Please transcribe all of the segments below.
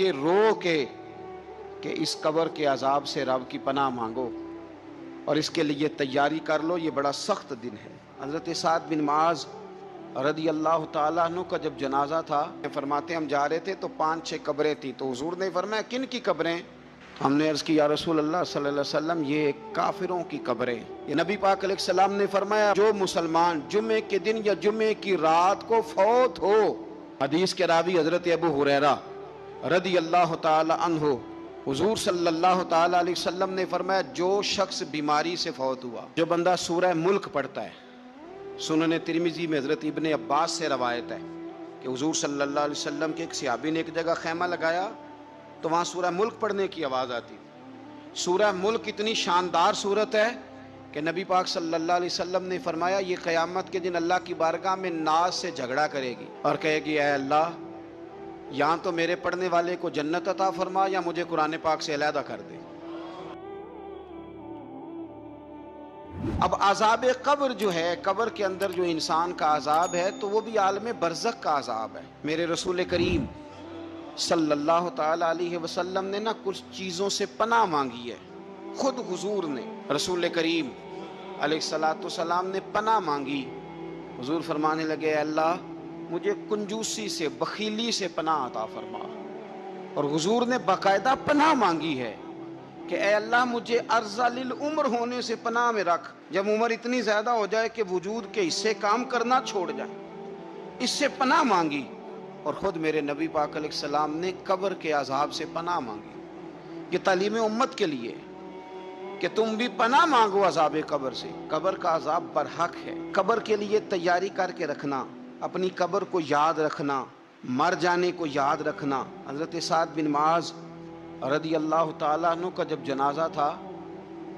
یہ رو کے کہ اس قبر کے عذاب سے رب کی پناہ مانگو اور اس کے لیے تیاری کر لو، یہ بڑا سخت دن ہے۔ حضرت سعد بن معاذ رضی اللہ تعالیٰ عنہ کا جب جنازہ تھا، فرماتے ہم جا رہے تھے تو 5-6 قبریں تھیں، تو حضور نے فرمایا کن کی قبریں؟ ہم نے عرض کی یا رسول اللہ صلی اللہ علیہ وسلم یہ کافروں کی قبریں۔ یہ نبی پاک علیہ السلام نے فرمایا جو مسلمان جمعے کے دن یا جمعے کی رات کو فوت ہو، حدیث کے راوی حضرت ابو ہریرہ رضی اللہ تعالی عنہ، حضور صلی اللہ تعالی علیہ وسلم نے فرمایا جو شخص بیماری سے فوت ہوا، جو بندہ سورہ ملک پڑھتا ہے، سنن ترمذی میں حضرت ابن عباس سے روایت ہے کہ حضور صلی اللہ علیہ وسلم کے ایک صحابی نے ایک جگہ خیمہ لگایا تو وہاں سورہ ملک پڑھنے کی آواز آتی تھی۔ سورہ ملک اتنی شاندار سورت ہے کہ نبی پاک صلی اللہ علیہ وسلم نے فرمایا یہ قیامت کے دن اللہ کی بارگاہ میں ناز سے جھگڑا کرے گی اور کہے گی اے اللہ یہاں تو میرے پڑھنے والے کو جنت عطا فرما یا مجھے قرآن پاک سے علیحدہ کر دے۔ اب عذاب قبر جو ہے، قبر کے اندر جو انسان کا عذاب ہے تو وہ بھی عالم برزخ کا عذاب ہے۔ میرے رسول کریم صلی اللہ تعالی علیہ وسلم نے نا کچھ چیزوں سے پناہ مانگی ہے، خود حضور نے، رسول کریم علیہ السلام نے پناہ مانگی۔ حضور فرمانے لگے اے اللہ مجھے کنجوسی سے، بخیلی سے پناہ عطا فرما، اور حضور نے باقاعدہ پناہ مانگی ہے کہ اے اللہ مجھے ارذل العمر ہونے سے پناہ میں رکھ، جب عمر اتنی زیادہ ہو جائے کہ وجود کے حصے کام کرنا چھوڑ جائے، اس سے پناہ مانگی۔ اور خود میرے نبی پاک علیہ السلام نے قبر کے عذاب سے پناہ مانگی۔ یہ تعلیم امت کے لیے کہ تم بھی پناہ مانگو عذاب قبر سے۔ قبر کا عذاب برحق ہے، قبر کے لیے تیاری کر کے رکھنا، اپنی قبر کو یاد رکھنا، مر جانے کو یاد رکھنا۔ حضرت سعد بن معاذ رضی اللہ تعالیٰ عنہ کا جب جنازہ تھا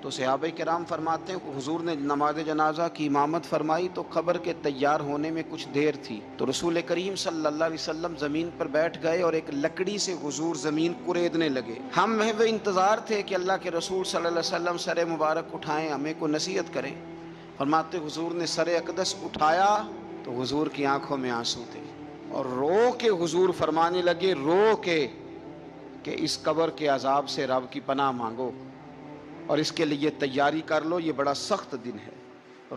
تو صحابہ کرام فرماتے ہیں حضور نے نماز جنازہ کی امامت فرمائی تو قبر کے تیار ہونے میں کچھ دیر تھی، تو رسول کریم صلی اللہ علیہ وسلم زمین پر بیٹھ گئے اور ایک لکڑی سے حضور زمین کریدنے لگے۔ ہم محو انتظار تھے کہ اللہ کے رسول صلی اللہ علیہ وسلم سر مبارک اٹھائیں، ہمیں کو نصیحت کریں۔ فرماتے حضور نے سر اقدس اٹھایا تو حضور کی آنکھوں میں آنسو تھے، اور رو کے حضور فرمانے لگے رو کے کہ اس قبر کے عذاب سے رب کی پناہ مانگو اور اس کے لیے تیاری کر لو، یہ بڑا سخت دن ہے۔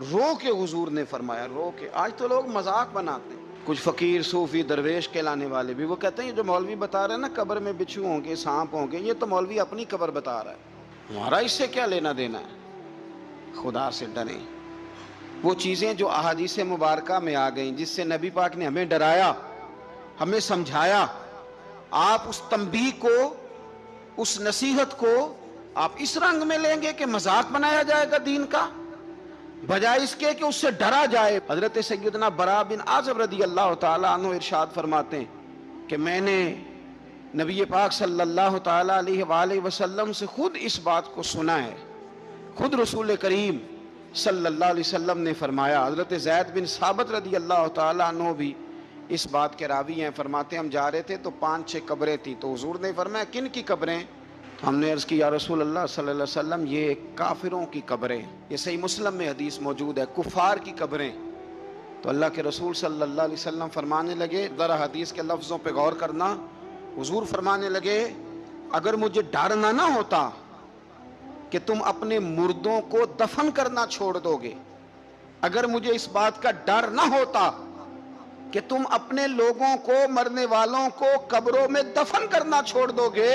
رو کے حضور نے فرمایا، رو کے۔ آج تو لوگ مذاق بناتے ہیں، کچھ فقیر صوفی درویش کہلانے والے بھی، وہ کہتے ہیں یہ جو مولوی بتا رہے ہیں نا قبر میں بچھو ہوں گے، سانپ ہوں گے، یہ تو مولوی اپنی قبر بتا رہا ہے، ہمارا اس سے کیا لینا دینا ہے۔ خدا سے ڈریں۔ وہ چیزیں جو احادیث مبارکہ میں آ گئیں، جس سے نبی پاک نے ہمیں ڈرایا، ہمیں سمجھایا، آپ اس تنبیہ کو، اس نصیحت کو آپ اس رنگ میں لیں گے کہ مذاق بنایا جائے گا دین کا، بجائے اس کے کہ اس سے ڈرا جائے۔ حضرت سیدنا براء بن عازب رضی اللہ تعالیٰ عنہ ارشاد فرماتے ہیں کہ میں نے نبی پاک صلی اللہ تعالیٰ علیہ وآلہ وسلم سے خود اس بات کو سنا ہے، خود رسول کریم صلی اللہ علیہ وسلم نے فرمایا۔ حضرت زید بن ثابت رضی اللہ تعالیٰ عنہ بھی اس بات کے راوی ہیں، فرماتے ہم جا رہے تھے تو 5-6 قبریں تھیں، تو حضور نے فرمایا کن کی قبریں؟ ہم نے عرض کی یا رسول اللہ صلی اللہ علیہ وسلم یہ کافروں کی قبریں۔ یہ صحیح مسلم میں حدیث موجود ہے، کفار کی قبریں۔ تو اللہ کے رسول صلی اللہ علیہ وسلم فرمانے لگے، ذرا حدیث کے لفظوں پہ غور کرنا، حضور فرمانے لگے اگر مجھے ڈر نہ ہوتا کہ تم اپنے مردوں کو دفن کرنا چھوڑ دو گے، اگر مجھے اس بات کا ڈر نہ ہوتا کہ تم اپنے لوگوں کو، مرنے والوں کو قبروں میں دفن کرنا چھوڑ دو گے،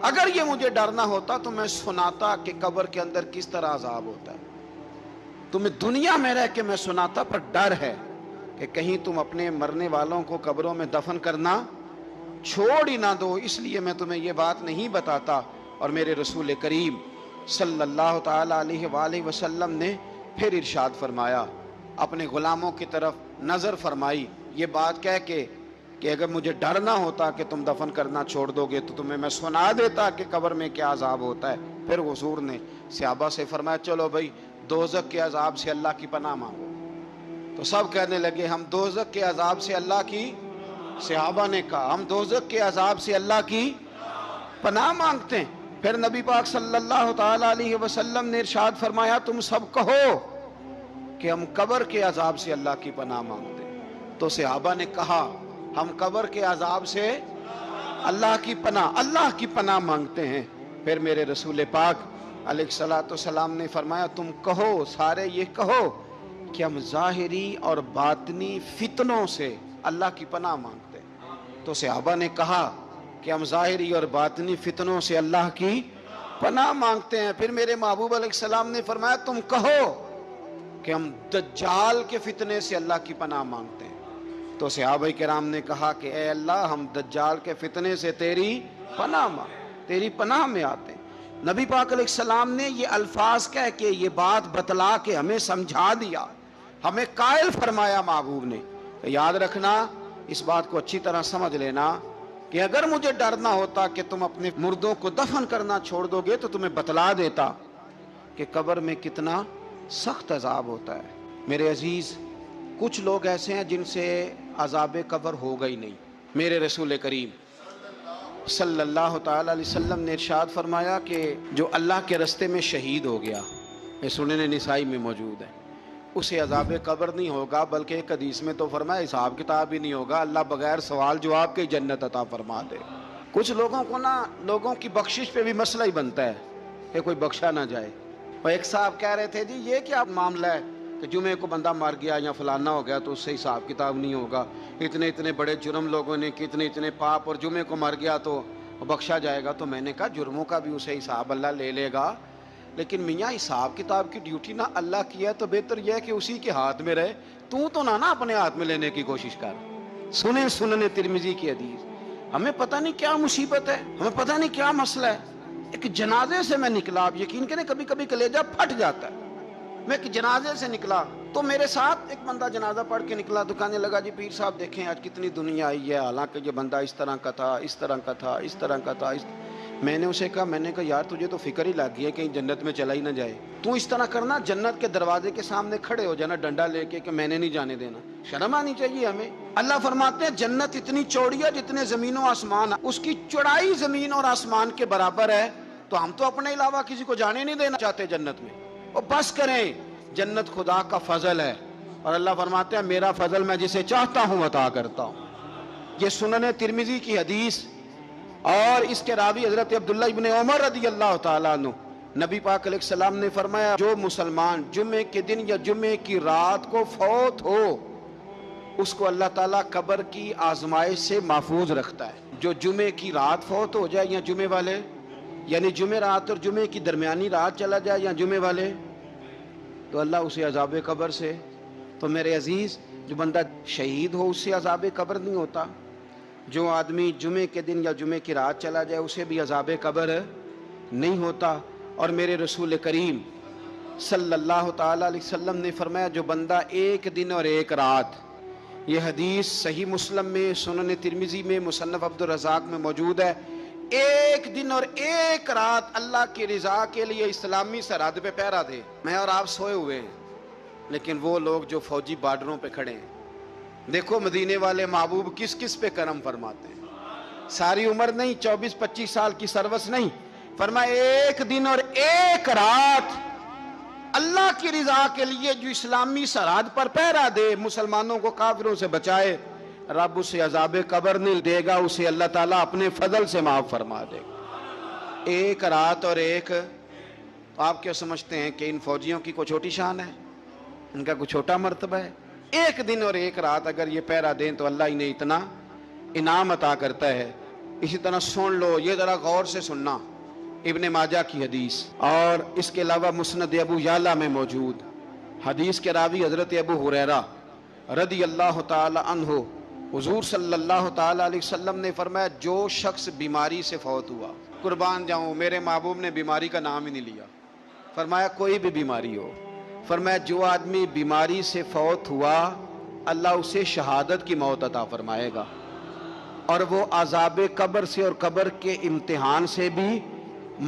اگر یہ مجھے ڈر نہ ہوتا تو میں سناتا کہ قبر کے اندر کس طرح عذاب ہوتا ہے، تمہیں دنیا میں رہ کے میں سناتا، پر ڈر ہے کہ کہیں تم اپنے مرنے والوں کو قبروں میں دفن کرنا چھوڑ ہی نہ دو، اس لیے میں تمہیں یہ بات نہیں بتاتا۔ اور میرے رسول کریم صلی اللہ تعالی علیہ وآلہ وسلم نے پھر ارشاد فرمایا، اپنے غلاموں کی طرف نظر فرمائی، یہ بات کہہ کے کہ اگر مجھے ڈر نہ ہوتا کہ تم دفن کرنا چھوڑ دو گے تو تمہیں میں سنا دیتا کہ قبر میں کیا عذاب ہوتا ہے۔ پھر حضور نے صحابہ سے فرمایا چلو بھائی دوزخ کے عذاب سے اللہ کی پناہ مانگو، تو سب کہنے لگے ہم دوزخ کے عذاب سے اللہ کی، صحابہ نے کہا ہم دوزخ کے عذاب سے اللہ کی پناہ مانگتے ہیں۔ پھر نبی پاک صلی اللہ تعالی علیہ وسلم نے ارشاد فرمایا تم سب کہو کہ ہم قبر کے عذاب سے اللہ کی پناہ مانگتے ہیں۔ تو صحابہ نے کہا ہم قبر کے عذاب سے اللہ کی پناہ مانگتے ہیں۔ پھر میرے رسول پاک علیہ الصلوۃ والسلام نے فرمایا تم کہو، سارے یہ کہو کہ ہم ظاہری اور باطنی فتنوں سے اللہ کی پناہ مانگتے ہیں۔ تو صحابہ نے کہا کہ ہم ظاہری اور باطنی فتنوں سے اللہ کی پناہ مانگتے ہیں۔ پھر میرے محبوب علیہ السلام نے فرمایا تم کہو کہ ہم دجال کے فتنے سے اللہ کی پناہ مانگتے ہیں۔ تو صحابہ کرام نے کہا کہ اے اللہ ہم دجال کے فتنے سے تیری پناہ میں آتے ہیں۔ نبی پاک علیہ السلام نے یہ الفاظ کہہ کے یہ بات بتلا کے ہمیں سمجھا دیا، ہمیں قائل فرمایا محبوب نے۔ یاد رکھنا، اس بات کو اچھی طرح سمجھ لینا کہ اگر مجھے ڈرنا ہوتا کہ تم اپنے مردوں کو دفن کرنا چھوڑ دو گے تو تمہیں بتلا دیتا کہ قبر میں کتنا سخت عذاب ہوتا ہے۔ میرے عزیز، کچھ لوگ ایسے ہیں جن سے عذاب قبر ہوگا ہی نہیں۔ میرے رسول کریم صلی اللہ تعالی علیہ وسلم نے ارشاد فرمایا کہ جو اللہ کے رستے میں شہید ہو گیا، یہ سنن نسائی میں موجود ہے، اسے عذاب قبر نہیں ہوگا، بلکہ ایک حدیث میں تو فرمایا حساب کتاب ہی نہیں ہوگا، اللہ بغیر سوال جواب کے جنت عطا فرما دے۔ کچھ لوگوں کو لوگوں کی بخشش پہ بھی مسئلہ ہی بنتا ہے کہ کوئی بخشا نہ جائے۔ اور ایک صاحب کہہ رہے تھے جی یہ کیا معاملہ ہے کہ جمعے کو بندہ مر گیا یا فلانا ہو گیا تو اس سے حساب کتاب نہیں ہوگا، اتنے بڑے جرم لوگوں نے اتنے پاپ، اور جمعے کو مر گیا تو بخشا جائے گا۔ تو میں نے کہا جرموں کا بھی اسے حساب اللہ لے لے گا، لیکن میاں حساب کتاب کی ڈیوٹی نہ اللہ کی ہے تو بہتر یہ ہے کہ اسی کے ہاتھ میں رہے، تو نہ اپنے ہاتھ میں لینے کی کوشش کر۔ سنن ترمذی کی حدیث۔ ہمیں پتہ نہیں کیا مصیبت ہے، ہمیں پتہ نہیں کیا مسئلہ ہے۔ ایک جنازے سے میں نکلا، آپ یقین کریں کبھی کبھی کلیجہ پھٹ جاتا ہے۔ میں ایک جنازے سے نکلا تو میرے ساتھ ایک بندہ جنازہ پڑھ کے نکلا تو کہنے لگا جی پیر صاحب دیکھیں آج کتنی دنیا آئی ہے، حالانکہ یہ بندہ اس طرح کا تھا، اس طرح کا تھا، اس طرح کا تھا۔ میں نے اسے کہا یار تجھے تو فکر ہی لگ گئی ہے کہیں جنت میں چلا ہی نہ جائے، تو اس طرح کرنا جنت کے دروازے کے سامنے کھڑے ہو جانا ڈنڈا لے کے کہ میں نے نہیں جانے دینا۔ شرم آنی چاہیے ہمیں۔ اللہ فرماتے ہیں جنت اتنی چوڑی ہے جتنے زمین و آسمان، اس کی چوڑائی زمین اور آسمان کے برابر ہے، تو ہم تو اپنے علاوہ کسی کو جانے نہیں دینا چاہتے جنت میں۔ اور بس کریں، جنت خدا کا فضل ہے، اور اللہ فرماتے ہیں میرا فضل میں جسے چاہتا ہوں عطا کرتا ہوں۔ یہ سنن ترمذی کی حدیث، اور اس کے راوی حضرت عبداللہ ابن عمر رضی اللہ تعالیٰ عنہ، نبی پاک علیہ السلام نے فرمایا جو مسلمان جمعے کے دن یا جمعے کی رات کو فوت ہو اس کو اللہ تعالیٰ قبر کی آزمائش سے محفوظ رکھتا ہے۔ جو جمعے کی رات فوت ہو جائے یا جمعے والے، یعنی جمعے رات اور جمعے کی درمیانی رات چلا جائے یا جمعے والے، تو اللہ اسے عذاب قبر سے، تو میرے عزیز جو بندہ شہید ہو اس سے عذاب قبر نہیں ہوتا، جو آدمی جمعے کے دن یا جمعے کی رات چلا جائے اسے بھی عذاب قبر نہیں ہوتا۔ اور میرے رسول کریم صلی اللہ تعالی علیہ وسلم نے فرمایا جو بندہ ایک دن اور ایک رات، یہ حدیث صحیح مسلم میں، سنن ترمذی میں، مصنف عبد الرزاق میں موجود ہے، ایک دن اور ایک رات اللہ کی رضا کے لیے اسلامی سرحد پہ پہرا دے۔ میں اور آپ سوئے ہوئے ہیں، لیکن وہ لوگ جو فوجی بارڈروں پہ کھڑے ہیں، دیکھو مدینے والے محبوب کس کس پہ کرم فرماتے ہیں۔ ساری عمر نہیں، 24-25 سال کی سروس نہیں، فرمایا ایک دن اور ایک رات اللہ کی رضا کے لیے جو اسلامی سرحد پر پہرا دے، مسلمانوں کو کافروں سے بچائے، رب اسے عذاب قبر نہیں دے گا، اسے اللہ تعالیٰ اپنے فضل سے معاف فرما دے گا۔ ایک رات اور ایک، آپ کیا سمجھتے ہیں کہ ان فوجیوں کی کوئی چھوٹی شان ہے؟ ان کا کوئی چھوٹا مرتبہ ہے؟ ایک دن اور ایک رات اگر یہ پہرا دیں تو اللہ انہیں اتنا انعام عطا کرتا ہے۔ اسی طرح سن لو، یہ ذرا غور سے سننا، ابن ماجہ کی حدیث، اور اس کے علاوہ مسند ابو یعلا میں موجود حدیث کے راوی حضرت ابو ہریرہ رضی اللہ تعالی عنہ، حضور صلی اللہ تعالی علیہ وسلم نے فرمایا جو شخص بیماری سے فوت ہوا، قربان جاؤں میرے محبوب نے بیماری کا نام ہی نہیں لیا، فرمایا کوئی بھی بیماری ہو، فرمایا جو آدمی بیماری سے فوت ہوا اللہ اسے شہادت کی موت عطا فرمائے گا، اور وہ عذاب قبر سے اور قبر کے امتحان سے بھی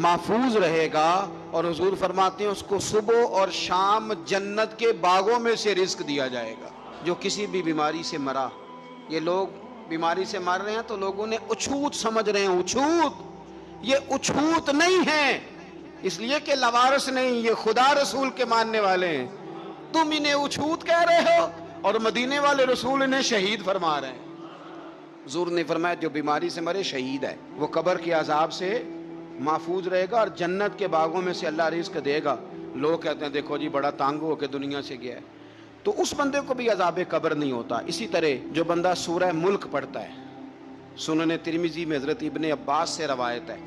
محفوظ رہے گا، اور حضور فرماتے ہیں اس کو صبح اور شام جنت کے باغوں میں سے رزق دیا جائے گا۔ جو کسی بھی بیماری سے مرا، یہ لوگ بیماری سے مر رہے ہیں تو لوگوں نے اچھوت سمجھ رہے ہیں، اچھوت، یہ اچھوت نہیں ہے، اس لیے کہ لوارث نہیں، یہ خدا رسول کے ماننے والے ہیں، تم انہیں اچھوت کہہ رہے ہو اور مدینے والے رسول انہیں شہید فرما رہے ہیں۔ حضور نے فرمایا جو بیماری سے مرے شہید ہے، وہ قبر کے عذاب سے محفوظ رہے گا اور جنت کے باغوں میں سے اللہ رزق دے گا۔ لوگ کہتے ہیں دیکھو جی بڑا تنگ ہو کے دنیا سے گیا ہے، تو اس بندے کو بھی عذاب قبر نہیں ہوتا۔ اسی طرح جو بندہ سورہ ملک پڑھتا ہے، سنن ترمذی میں حضرت ابن عباس سے روایت ہے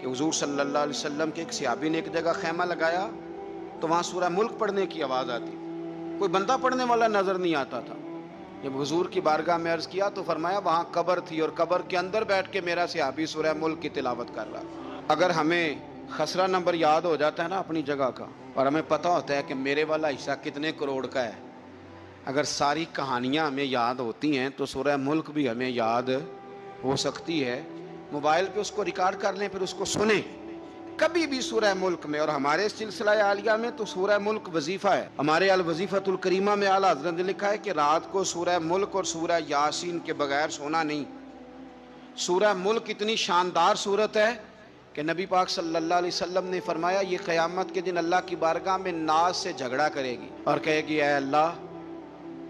کہ حضور صلی اللہ علیہ وسلم کے ایک صحابی نے ایک جگہ خیمہ لگایا تو وہاں سورہ ملک پڑھنے کی آواز آتی، کوئی بندہ پڑھنے والا نظر نہیں آتا تھا۔ جب حضور کی بارگاہ میں عرض کیا تو فرمایا وہاں قبر تھی اور قبر کے اندر بیٹھ کے میرا صحابی سورہ ملک کی تلاوت کر رہا۔ اگر ہمیں خسرہ نمبر یاد ہو جاتا ہے نا اپنی جگہ کا، اور ہمیں پتہ ہوتا ہے کہ میرے والا حصہ کتنے کروڑ کا ہے، اگر ساری کہانیاں ہمیں یاد ہوتی ہیں تو سورہ ملک بھی ہمیں یاد ہو سکتی ہے۔ موبائل پہ اس کو ریکارڈ کر لیں، پھر اس کو سنیں کبھی بھی سورہ ملک میں۔ اور ہمارے سلسلہ عالیہ میں تو سورہ ملک وظیفہ ہے۔ ہمارے الوظیفۃ الکریمہ میں اعلیٰ حضرت نے لکھا ہے کہ رات کو سورہ ملک اور سورہ یاسین کے بغیر سونا نہیں۔ سورہ ملک اتنی شاندار صورت ہے کہ نبی پاک صلی اللہ علیہ وسلم نے فرمایا یہ قیامت کے دن اللہ کی بارگاہ میں ناز سے جھگڑا کرے گی اور کہے گی اے اللہ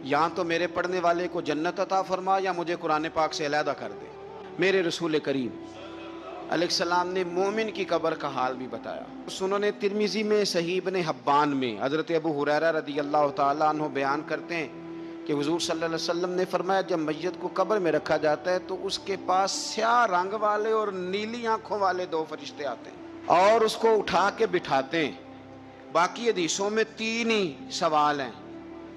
یہاں تو میرے پڑھنے والے کو جنت عطا فرما یا مجھے قرآن پاک سے علیحدہ کر دے۔ میرے رسول کریم علیہ السلام نے مومن کی قبر کا حال بھی بتایا۔ سنن ترمذی میں صحیح ابن حبان میں حضرت ابو ہریرہ رضی اللہ تعالیٰ عنہ بیان کرتے ہیں کہ حضور صلی اللہ علیہ وسلم نے فرمایا جب میت کو قبر میں رکھا جاتا ہے تو اس کے پاس سیاہ رنگ والے اور نیلی آنکھوں والے دو فرشتے آتے ہیں اور اس کو اٹھا کے بٹھاتے ہیں۔ باقی حدیثوں میں 3 ہی سوال ہیں،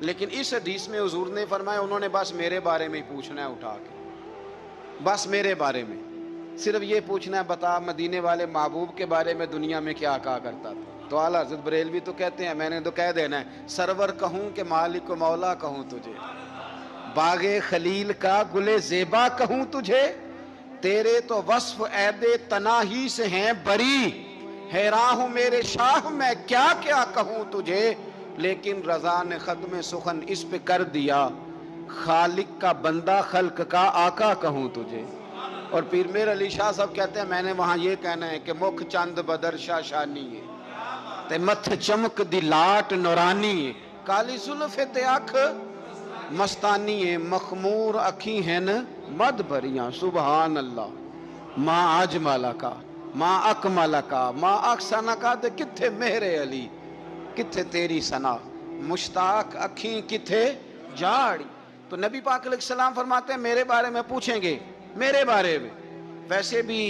لیکن اس حدیث میں حضور نے فرمایا انہوں نے بس میرے بارے میں ہی پوچھنا ہے، اٹھا کے بس میرے بارے میں صرف یہ پوچھنا ہے بتا مدینے والے محبوب کے بارے میں دنیا میں کیا کہا کرتا تھا۔ تو اعلیٰ حضرت بریلوی تو کہتے ہیں میں نے تو کہہ دینا ہے سرور کہوں کہ مالک و مولا کہوں تجھے، باغ خلیل کا گل زیبا کہوں تجھے، تیرے تو وصف عید تناہی سے ہیں بری، حیراں ہوں میرے شاہ میں کیا کیا کہوں تجھے، لیکن رضا نے ختم سخن اس پہ کر دیا، خالق کا بندہ خلق کا آقا کہوں تجھے۔ اور پیر میر علی شاہ صاحب کہتے ہیں میں نے وہاں یہ کہنا ہے کہ مکھ چند بدر شاہ شانی ہے تے متھ چمک دی لاٹ نورانی ہے، کالی زلف تے اکھ مستانی ہے، مخمور اکھی ہیں مد بھریاں، سبحان اللہ ما اجمل کا ما اکمل کا ما احسن کا، تے کتھے مہر علی کتھے تیری ثنا، مشتاق اکھیں کتھے جاڑی۔ تو نبی پاک علیہ السلام فرماتے ہیں میرے بارے میں پوچھیں گے، میرے بارے میں۔ ویسے بھی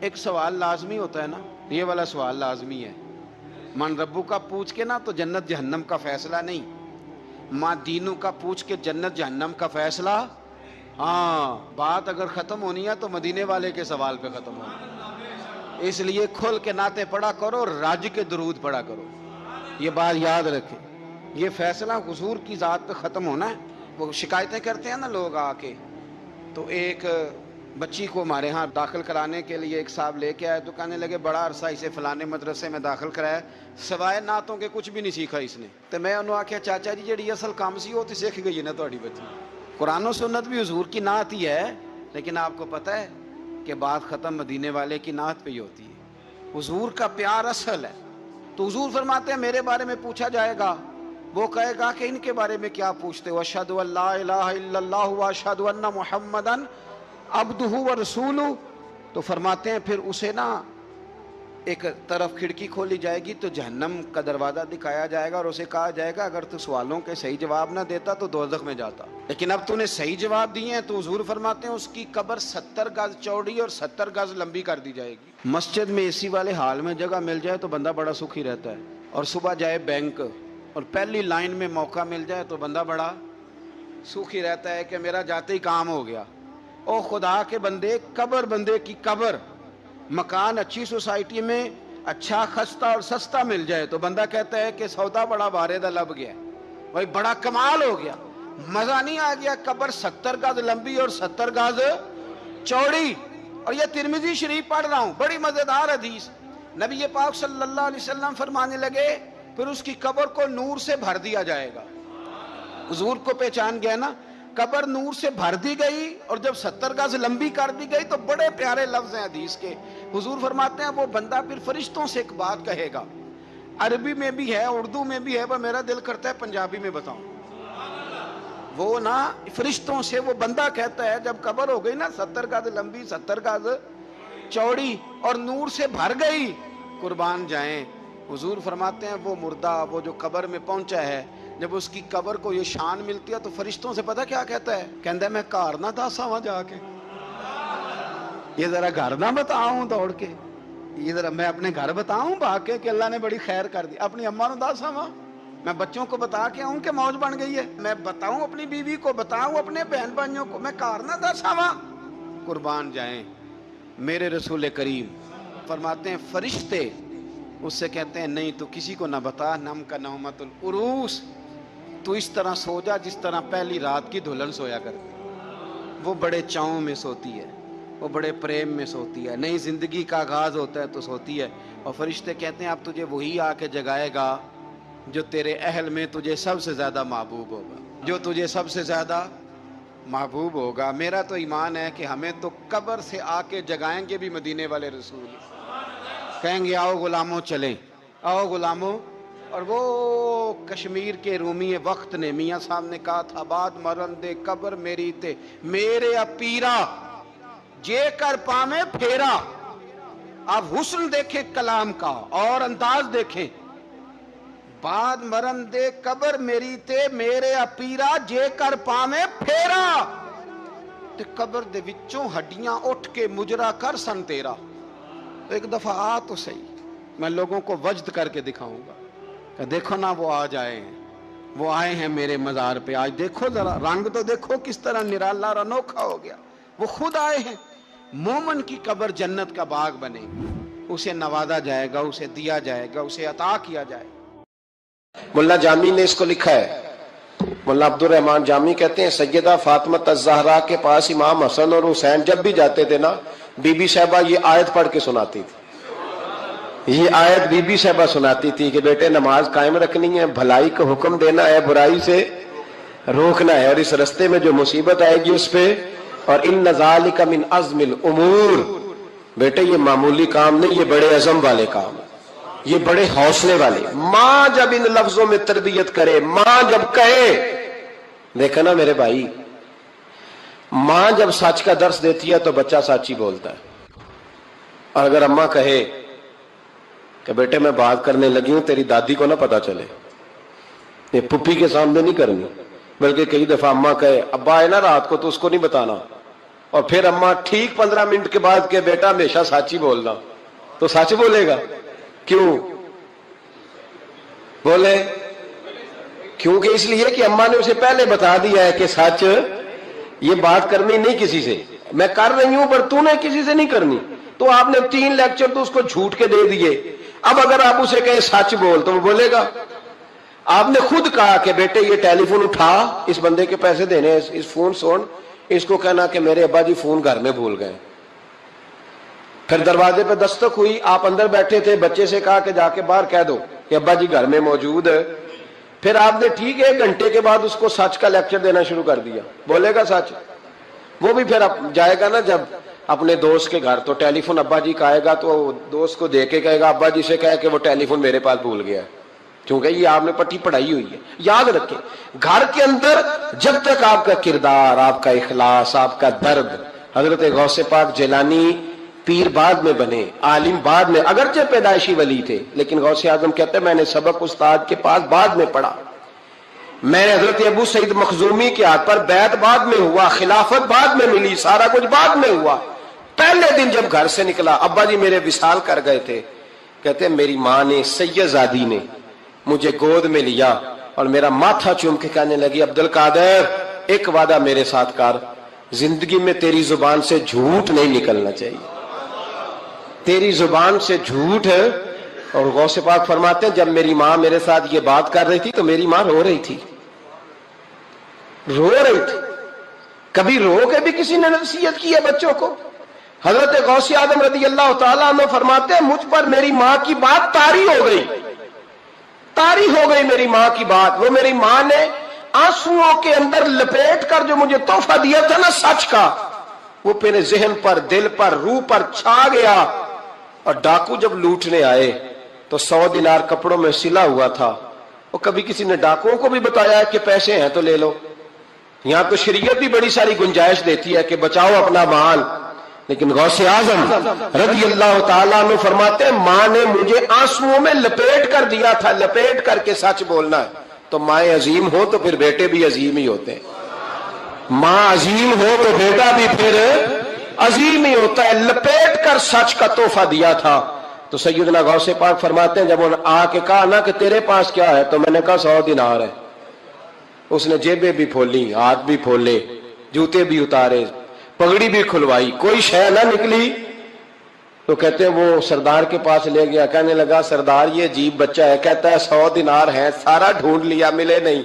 ایک سوال لازمی ہوتا ہے نا، یہ والا سوال لازمی ہے، من ربو کا پوچھ کے نا تو جنت جہنم کا فیصلہ نہیں، ماں دینوں کا پوچھ کے جنت جہنم کا فیصلہ۔ ہاں بات اگر ختم ہونی ہے تو مدینے والے کے سوال پہ ختم ہونی، اس لیے کھل کے نعتیں پڑھا کرو، راج کے درود پڑھا کرو، یہ بات یاد رکھیں۔ یہ فیصلہ حضور کی ذات پہ ختم ہونا ہے۔ وہ شکایتیں کرتے ہیں نا لوگ آ کے، تو ایک بچی کو ہمارے ہاں داخل کرانے کے لیے ایک صاحب لے کے آئے تو کہنے لگے بڑا عرصہ اسے فلانے مدرسے میں داخل کرایا، سوائے نعتوں کے کچھ بھی نہیں سیکھا اس نے۔ تو میں انہوں آکھیا چاچا جی جڑی اصل کام سی وہ تو سیکھ گئی ہے نا تہاڈی بچی، قرآن و سنت بھی حضور کی نعت ہی ہے، لیکن آپ کو پتہ ہے کہ بات ختم مدینے والے کی نعت پہ ہی ہوتی ہے۔ حضور کا پیار اصل ہے، تو حضور فرماتے ہیں میرے بارے میں پوچھا جائے گا، وہ کہے گا کہ ان کے بارے میں کیا پوچھتے ہو، اشہد ان لا الہ الا اللہ واشہد ان محمدن عبدہ ورسولہ، تو فرماتے ہیں پھر اسے نا ایک طرف کھڑکی کھولی جائے گی تو جہنم کا دروازہ دکھایا جائے گا اور اسے کہا جائے گا اگر تو سوالوں کے صحیح جواب نہ دیتا تو دوزخ میں جاتا، لیکن اب تو نے صحیح جواب دیے ہیں۔ تو حضور فرماتے ہیں اس کی قبر 70 گز چوڑی اور 70 گز لمبی کر دی جائے گی۔ مسجد میں اے سی والے حال میں جگہ مل جائے تو بندہ بڑا سکھی رہتا ہے، اور صبح جائے بینک اور پہلی لائن میں موقع مل جائے تو بندہ بڑا سکھی رہتا ہے کہ میرا جاتے ہی کام ہو گیا۔ او خدا کے بندے، قبر بندے کی قبر، مکان اچھی سوسائٹی میں اچھا خستہ اور سستا مل جائے تو بندہ کہتا ہے کہ سودا بڑا بارے دا لب گیا، بھائی بڑا کمال ہو گیا، مزہ نہیں آ گیا۔ قبر 70 گز لمبی اور 70 گز چوڑی، اور یہ ترمذی شریف پڑھ رہا ہوں، بڑی مزیدار حدیث۔ نبی پاک صلی اللہ علیہ وسلم فرمانے لگے پھر اس کی قبر کو نور سے بھر دیا جائے گا۔ حضور کو پہچان گیا نا، قبر نور سے بھر دی گئی اور جب 70 گز لمبی کر دی گئی تو بڑے پیارے لفظ ہیں حدیث کے۔ حضور فرماتے ہیں وہ بندہ پھر فرشتوں سے ایک بات کہے گا، عربی میں بھی ہے اردو میں بھی ہے، وہ میرا دل کرتا ہے پنجابی میں بتاؤں۔ وہ نا فرشتوں سے وہ بندہ کہتا ہے جب قبر ہو گئی نا 70 گز لمبی 70 گز چوڑی اور نور سے بھر گئی، قربان جائیں، حضور فرماتے ہیں وہ مردہ وہ جو قبر میں پہنچا ہے، جب اس کی قبر کو یہ شان ملتی ہے تو فرشتوں سے پتہ کیا کہتا ہے؟ کہتا ہے میں کار نہ داسا وہاں جا کے، یہ ذرا گھر نہ بتاؤں دوڑ کے، یہ ذرا میں اپنے گھر بتاؤں بھاگ کے کہ اللہ نے بڑی خیر کر دی، اپنی اماں نو داسا وہاں، میں بچوں کو بتا کے آؤں کہ موج بن گئی ہے، میں بتاؤں اپنی بیوی کو، بتاؤں اپنے بہن بھائیوں کو، میں کار نہ داسا وہاں۔ قربان جائیں، میرے رسول کریم فرماتے ہیں فرشتے اس سے کہتے ہیں نہیں تو کسی کو نہ بتا، نم کا نومت العروس، تو اس طرح سو جا جس طرح پہلی رات کی دلہن سویا کرتی، وہ بڑے چاؤں میں سوتی ہے، وہ بڑے پریم میں سوتی ہے، نئی زندگی کا آغاز ہوتا ہے تو سوتی ہے، اور فرشتے کہتے ہیں اب تجھے وہی آ کے جگائے گا جو تیرے اہل میں تجھے سب سے زیادہ محبوب ہوگا، جو تجھے سب سے زیادہ محبوب ہوگا۔ میرا تو ایمان ہے کہ ہمیں تو قبر سے آ کے جگائیں گے بھی مدینے والے رسول، کہیں گے آؤ غلاموں چلیں، آؤ غلاموں۔ اور وہ کشمیر کے رومی وقت نے میاں صاحب نے کہا تھا بعد مرن دے قبر میری تے میرے اپیرا جے کر پامے پھیرا۔ آپ حسن دیکھیں کلام کا اور انداز دیکھیں، بعد مرن دے قبر میری تے میرے اپیرا جے کر پامے پھیرا، تے قبر دے وچوں ہڈیاں اٹھ کے مجرا کر سن تیرا۔ ایک دفعہ آ تو صحیح، میں لوگوں کو وجد کر کے دکھاؤں گا کہ دیکھو نا وہ آج آئے ہیں، وہ آئے ہیں میرے مزار پہ، آج دیکھو ذرا رنگ تو دیکھو کس طرح نرالا اور انوکھا ہو گیا، وہ خود آئے ہیں۔ مومن کی قبر جنت کا باغ بنے گی، اسے نوازا جائے گا، اسے دیا جائے گا، اسے عطا کیا جائے گا۔ ملا جامی نے اس کو لکھا ہے، ملا عبد الرحمن جامی کہتے ہیں سیدہ فاطمہ الزہرا کے پاس امام حسن اور حسین جب بھی جاتے تھے نا، بی بی صاحبہ یہ آیت پڑھ کے سناتی تھی، یہ آیت بی بی صاحبہ سناتی تھی کہ بیٹے نماز قائم رکھنی ہے، بھلائی کا حکم دینا ہے، برائی سے روکنا ہے، اور اس رستے میں جو مصیبت آئے گی اس پہ، اور ان ذالک من عزم الامور، بیٹے یہ معمولی کام نہیں، یہ بڑے عزم والے کام، یہ بڑے حوصلے والے۔ ماں جب ان لفظوں میں تربیت کرے، ماں جب کہے، دیکھا نا میرے بھائی، ماں جب سچ کا درس دیتی ہے تو بچہ سچ ہی بولتا ہے، اور اگر اماں کہے کہ بیٹے میں بات کرنے لگی ہوں تیری دادی کو نہ پتا چلے، یہ پپی کے سامنے نہیں کرنی، بلکہ کئی دفعہ اماں کہے ابا آئے نا رات کو تو اس کو نہیں بتانا، اور پھر اماں ٹھیک 15 منٹ کے بعد کہ بیٹا ہمیشہ سچ ہی بولنا، تو سچ بولے گا۔ کیوں بولے؟ کیونکہ اس لیے کہ اماں نے اسے پہلے بتا دیا ہے کہ سچ یہ بات کرنی نہیں کسی سے، میں کر رہی ہوں پر تو نے کسی سے نہیں کرنی، تو آپ نے 3 لیکچر تو اس کو جھوٹ کے دے دیے، اب اگر آپ اسے کہیں سچ بول تو وہ بولے گا۔ آپ نے خود کہا کہ بیٹے یہ ٹیلی فون اٹھا، اس بندے کے پیسے دینے، اس فون سن، اس کو کہنا کہ میرے ابا جی فون گھر میں بھول گئے۔ پھر دروازے پہ دستک ہوئی، آپ اندر بیٹھے تھے، بچے سے کہا کہ جا کے باہر کہہ دو کہ ابا جی گھر میں موجود ہے۔ پھر آپ نے ٹھیک 1 گھنٹے کے بعد اس کو سچ کا لیکچر دینا شروع کر دیا، بولے گا سچ؟ وہ بھی پھر جائے گا نا جب اپنے دوست کے گھر، تو ٹیلی فون ابا جی کا آئے گا تو دوست کو دے کے کہے گا ابا جی سے کہے کہ وہ ٹیلی فون میرے پاس بھول گیا ہے، کیونکہ یہ آپ نے پٹی پڑھائی ہوئی ہے۔ یاد رکھیں گھر کے اندر جب تک آپ کا کردار، آپ کا اخلاص، آپ کا درد، حضرت غوث پاک جیلانی پیر بعد میں بنے، عالم بعد میں، اگرچہ پیدائشی ولی تھے، لیکن غوث اعظم کہتے ہیں میں نے سبق استاد کے پاس بعد میں پڑھا، میں نے حضرت ابو سعید مخزومی کے ہاتھ پر بیعت بعد میں ہوا، خلافت بعد میں ملی، سارا کچھ بعد میں ہوا۔ پہلے دن جب گھر سے نکلا، ابا جی میرے وصال کر گئے تھے، کہتے ہیں میری ماں نے، سید زادی نے مجھے گود میں لیا اور میرا ماتھا چوم کے کہنے لگی عبد القادر ایک وعدہ میرے ساتھ کر، زندگی میں تیری زبان سے جھوٹ نہیں نکلنا چاہیے، تیری زبان سے جھوٹ ہے۔ اور غوث پاک فرماتے ہیں جب میری ماں میرے ساتھ یہ بات کر رہی تھی تو میری ماں رو رہی تھی، رو رہی تھی۔ کبھی رو کے بھی کسی نے نصیحت کی ہے بچوں کو؟ حضرت غوث اعظم رضی اللہ تعالیٰ عنہ فرماتے ہیں مجھ پر میری ماں کی بات طاری ہو گئی، طاری ہو گئی میری ماں کی بات۔ وہ میری ماں نے آنسوؤں کے اندر لپیٹ کر جو مجھے تحفہ دیا تھا نا سچ کا، وہ میرے ذہن پر، دل پر، روح پر چھا گیا۔ اور ڈاکو جب لوٹنے آئے تو 100 دینار کپڑوں میں سلا ہوا تھا، وہ کبھی کسی نے ڈاکوؤں کو بھی بتایا ہے کہ پیسے ہیں تو لے لو؟ یہاں تو شریعت بھی بڑی ساری گنجائش دیتی ہے کہ بچاؤ اپنا مال، لیکن غوث اعظم رضی اللہ تعالیٰ عنہ فرماتے ہیں ماں نے مجھے آنسوؤں میں لپیٹ کر دیا تھا، لپیٹ کر کے سچ بولنا ہے۔ تو مائیں عظیم ہو تو پھر بیٹے بھی عظیم ہی ہوتے ہیں، ماں عظیم ہو تو بیٹا بھی پھر عظیم ہی ہوتا ہے۔ لپیٹ کر سچ کا تحفہ دیا تھا۔ تو سیدنا غوث پاک فرماتے ہیں جب انہوں نے آ کے کہا نا کہ تیرے پاس کیا ہے، تو میں نے کہا 100 دینار ہے۔ اس نے جیبیں بھی کھولی، ہاتھ بھی کھولے، جوتے بھی اتارے، پگڑی بھی کھلوائی، کوئی شے نہ نکلی۔ تو کہتے ہیں وہ سردار کے پاس لے گیا، کہنے لگا سردار یہ عجیب بچہ ہے، کہتا ہے 100 دینار ہے، سارا ڈھونڈ لیا ملے نہیں،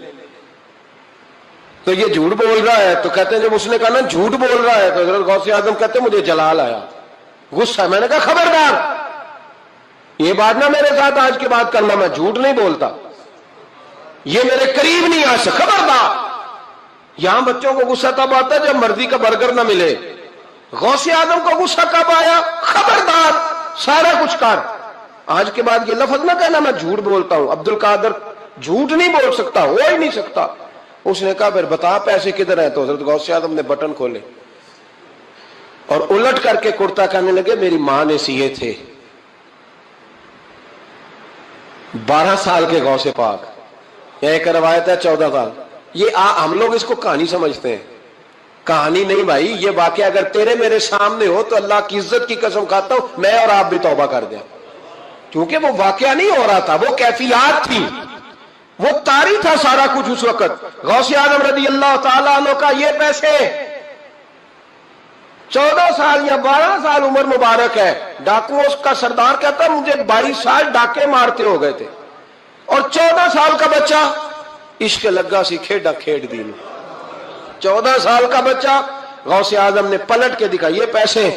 تو یہ جھوٹ بول رہا ہے۔ تو کہتے ہیں جب اس نے کہا نا جھوٹ بول رہا ہے، تو حضرت غوث اعظم کہتے ہیں مجھے جلال آیا، غصہ۔ میں نے کہا خبردار یہ بات نہ میرے ساتھ آج کے بعد کرنا، میں جھوٹ نہیں بولتا، یہ میرے قریب نہیں آ سکتا، خبردار۔ یہاں بچوں کو غصہ تب آتا ہے جب مرضی کا برگر نہ ملے، غوث اعظم کو غصہ کب آیا؟ خبردار سارا کچھ کر، آج کے بعد یہ لفظ نہ کہنا میں جھوٹ بولتا ہوں، عبد القادر جھوٹ نہیں بول سکتا، ہو ہی نہیں سکتا۔ اس نے کہا پھر بتا پیسے کدھر ہیں؟ تو حضرت غوث اعظم نے بٹن کھولے اور الٹ کر کے کرتا کہنے لگے میری ماں نے سیے تھے۔ 12 سال کے غوث پاک، ایک روایت ہے 14 سال۔ یہ ہم لوگ اس کو کہانی سمجھتے ہیں، کہانی نہیں بھائی، یہ واقعہ اگر تیرے میرے سامنے ہو تو اللہ کی عزت کی قسم کھاتا ہوں میں اور آپ بھی توبہ کر دیں، کیونکہ وہ واقعہ نہیں ہو رہا تھا، وہ کیفیات تھی، وہ طاری تھا سارا کچھ اس وقت۔ غوث اعظم رضی اللہ تعالیٰ عنہ کا یہ پیسے 14 سال یا 12 سال عمر مبارک ہے، ڈاکو اس کا سردار کہتا مجھے 22 سال ڈاکے مارتے ہو گئے تھے، اور 14 سال کا بچہ عشق لگا سی کھیڈا کھیڈ دی، 14 سال کا بچہ غوث اعظم نے پلٹ کے دکھا یہ پیسے۔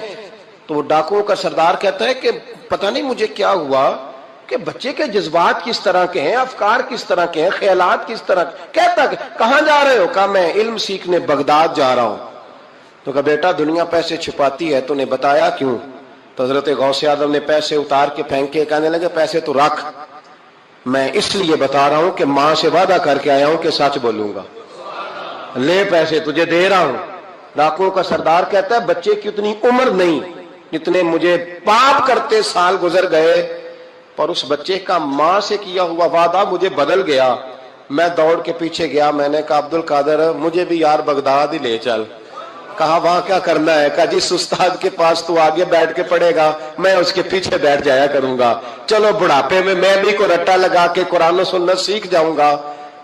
تو ڈاکو کا سردار کہتا ہے کہ پتہ نہیں مجھے کیا ہوا کہ بچے کے جذبات کس طرح کے ہیں، افکار کس طرح کے ہیں، خیالات کس طرح کے۔ کہتا کہ کہاں جا رہے ہو؟ کہا میں علم سیکھنے بغداد جا رہا ہوں۔ تو کہا بیٹا دنیا پیسے چھپاتی ہے، تو نے بتایا کیوں؟ تو حضرت غوث اعظم نے پیسے اتار کے پھینکے، کہنے لگے پیسے تو رکھ، میں اس لیے بتا رہا ہوں کہ ماں سے وعدہ کر کے آیا ہوں کہ سچ بولوں گا، لے پیسے تجھے دے رہا ہوں۔ ڈاکوؤں کا سردار کہتا ہے بچے کی اتنی عمر نہیں جتنے مجھے پاپ کرتے سال گزر گئے، پر اس بچے کا ماں سے کیا ہوا وعدہ مجھے بدل گیا۔ میں دوڑ کے پیچھے گیا، میں نے کہا عبد القادر مجھے بھی یار بغداد ہی لے چل۔ کہا وہاں کیا کرنا ہے؟ کہا جس استاد کے پاس تو آگے بیٹھ کے پڑھے گا میں اس کے پیچھے بیٹھ جایا کروں گا، چلو بڑھاپے میں بھی کو رٹا لگا کے قرآن و سنت سیکھ جاؤں گا۔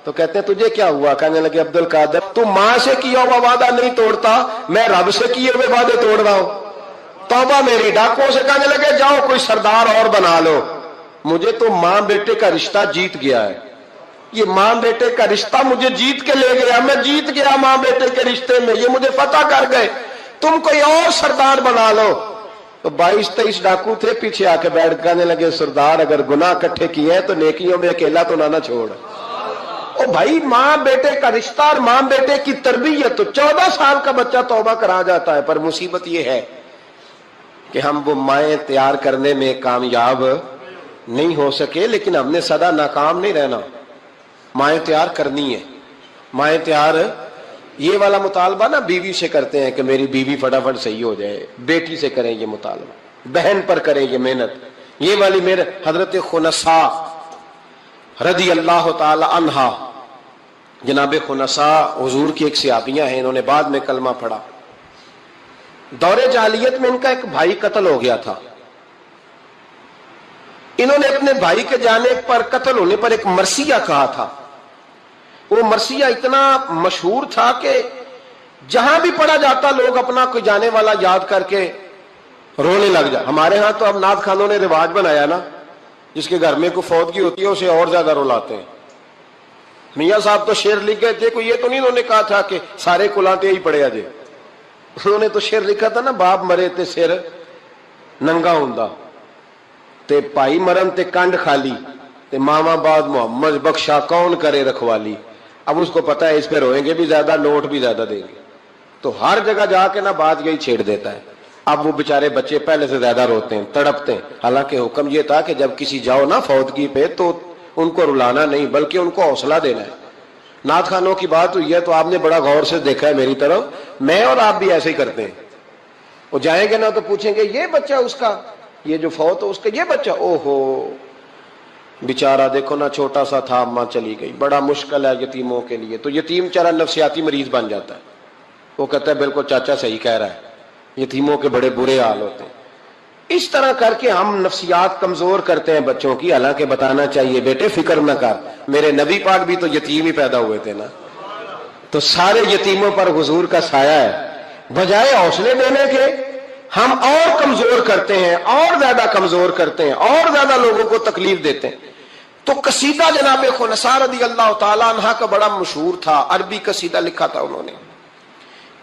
تو کہتے ہیں تجھے کیا ہوا؟ کہنے لگے عبد القادر تو ماں سے کیا ہوا وعدہ نہیں توڑتا، میں رب سے کیے ہوئے وعدے توڑ رہا ہوں، توبہ میری۔ ڈاکوؤں سے کہنے لگے جاؤ کوئی سردار اور بنا لو، مجھے تو ماں بیٹے کا رشتہ جیت گیا ہے، یہ ماں بیٹے کا رشتہ مجھے جیت کے لے گیا، میں جیت گیا ماں بیٹے کے رشتے میں، یہ مجھے فتح کر گئے، تم کوئی اور سردار بنا لو۔ تو 22-23 ڈاکو تھے، پیچھے آ کے بیٹھ کہنے لگے سردار اگر گناہ اکٹھے کیے ہیں تو نیکیوں میں اکیلا تو نہ چھوڑ۔ او بھائی ماں بیٹے کا رشتہ اور ماں بیٹے کی تربیت، تو 14 سال کا بچہ توبہ کرا جاتا ہے، پر مصیبت یہ ہے کہ ہم وہ مائیں تیار کرنے میں کامیاب نہیں ہو سکے، لیکن ہم نے سدا ناکام نہیں رہنا، مائیں تیار کرنی ہے۔ مائیں تیار یہ والا مطالبہ نا بیوی سے کرتے ہیں کہ میری بیوی فٹافٹ صحیح ہو جائے، بیٹی سے کریں یہ مطالبہ، بہن پر کریں یہ محنت، یہ والی میرے حضرت خنساء رضی اللہ تعالی عنہا، جناب خنساء حضور کی ایک صحابیہ ہیں، انہوں نے بعد میں کلمہ پڑھا۔ دور جاہلیت میں ان کا ایک بھائی قتل ہو گیا تھا، انہوں نے اپنے بھائی کے جانے پر قتل ہونے پر ایک مرثیہ کہا تھا۔ وہ مرثیہ اتنا مشہور تھا کہ جہاں بھی پڑھا جاتا لوگ اپنا کوئی جانے والا یاد کر کے رونے لگ جا۔ ہمارے ہاں تو اب نعت خانوں نے رواج بنایا نا، جس کے گھر میں کوئی فوتگی ہوتی ہے اسے اور زیادہ رلاتے ہیں۔ میاں صاحب تو شعر لکھ گئے تھے، کوئی یہ تو نہیں انہوں نے کہا تھا کہ سارے کلاتے ہی پڑے اجے، انہوں نے تو شعر لکھا تھا نا باپ مرے تے سر ننگا ہوندا تے پائی مرن تے کنڈ خالی تے ماما بعد محمد بخشا کون کرے رکھوالی۔ اب اس کو پتا ہے اس پہ روئیں گے بھی زیادہ، نوٹ بھی زیادہ دیں گے، تو ہر جگہ جا کے نا بات یہی چھیڑ دیتا ہے۔ اب وہ بیچارے بچے پہلے سے زیادہ روتے ہیں، تڑپتے ہیں، حالانکہ حکم یہ تھا کہ جب کسی جاؤ نا فوتگی پہ تو ان کو رلانا نہیں بلکہ ان کو حوصلہ دینا ہے۔ نعت خانوں کی بات ہوئی ہے تو آپ نے بڑا غور سے دیکھا ہے میری طرف، میں اور آپ بھی ایسے ہی کرتے ہیں. وہ جائیں گے نا تو پوچھیں گے یہ بچہ اس کا، یہ جو فوت ہو اس کا یہ بچہ، او ہو بیچارہ دیکھو نا چھوٹا سا تھا، اماں چلی گئی، بڑا مشکل ہے یتیموں کے لیے. تو یتیم چارہ نفسیاتی مریض بن جاتا ہے. وہ کہتا ہے بالکل چاچا صحیح کہہ رہا ہے، یتیموں کے بڑے برے حال ہوتے ہیں. اس طرح کر کے ہم نفسیات کمزور کرتے ہیں بچوں کی. حالانکہ بتانا چاہیے بیٹے فکر نہ کر، میرے نبی پاک بھی تو یتیم ہی پیدا ہوئے تھے نا، تو سارے یتیموں پر حضور کا سایہ ہے. بجائے حوصلے دینے کے ہم اور کمزور کرتے ہیں، اور زیادہ کمزور کرتے ہیں، اور زیادہ لوگوں کو تکلیف دیتے ہیں. تو قصیدہ جناب خنساء رضی اللہ تعالیٰ عنہ کا بڑا مشہور تھا، عربی قصیدہ لکھا تھا انہوں نے.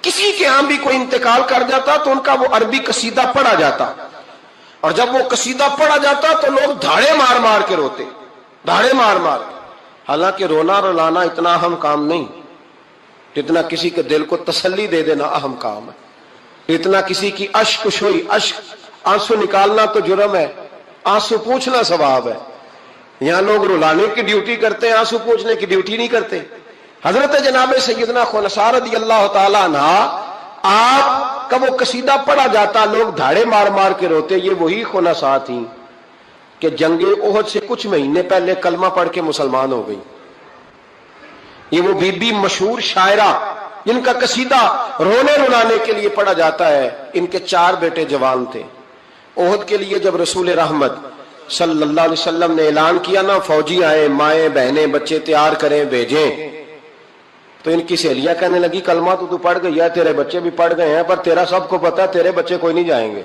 کسی کے ہاں بھی کوئی انتقال کر جاتا تو ان کا وہ عربی قصیدہ پڑھا جاتا، اور جب وہ قصیدہ پڑھا جاتا تو لوگ دھاڑے مار مار کے روتے، دھاڑے مار مار. حالانکہ رونا رلانا اتنا اہم کام نہیں جتنا کسی کے دل کو تسلی دے دینا اہم کام ہے. اتنا کسی کی اشک شوئی، اشک آنسو نکالنا تو جرم ہے، آنسو پوچھنا ثواب ہے. یہاں لوگ رلانے کی ڈیوٹی کرتے ہیں، آنسو پوچھنے کی ڈیوٹی نہیں کرتے. حضرت جناب سیدنا خنساء رضی اللہ تعالیٰ عنہ آپ کا وہ قصیدہ پڑھا جاتا، لوگ دھاڑے مار مار کے روتے. یہ وہی خنساء تھیں کہ جنگ احد سے کچھ مہینے پہلے کلمہ پڑھ کے مسلمان ہو گئی. یہ وہ بی بی مشہور شاعرہ جن کا قصیدہ رونے رلانے کے لیے پڑھا جاتا ہے. ان کے 4 بیٹے جوان تھے. احد کے لیے جب رسول رحمت صلی اللہ علیہ وسلم نے اعلان کیا نا، فوجی آئے، مائیں بہنیں بچے تیار کریں بھیجیں، تو ان کی سہیلیاں کہنے لگی کلمہ تو پڑھ گئی ہے، تیرے بچے بھی پڑھ گئے ہیں، پر تیرا سب کو پتا ہے تیرے بچے کوئی نہیں جائیں گے.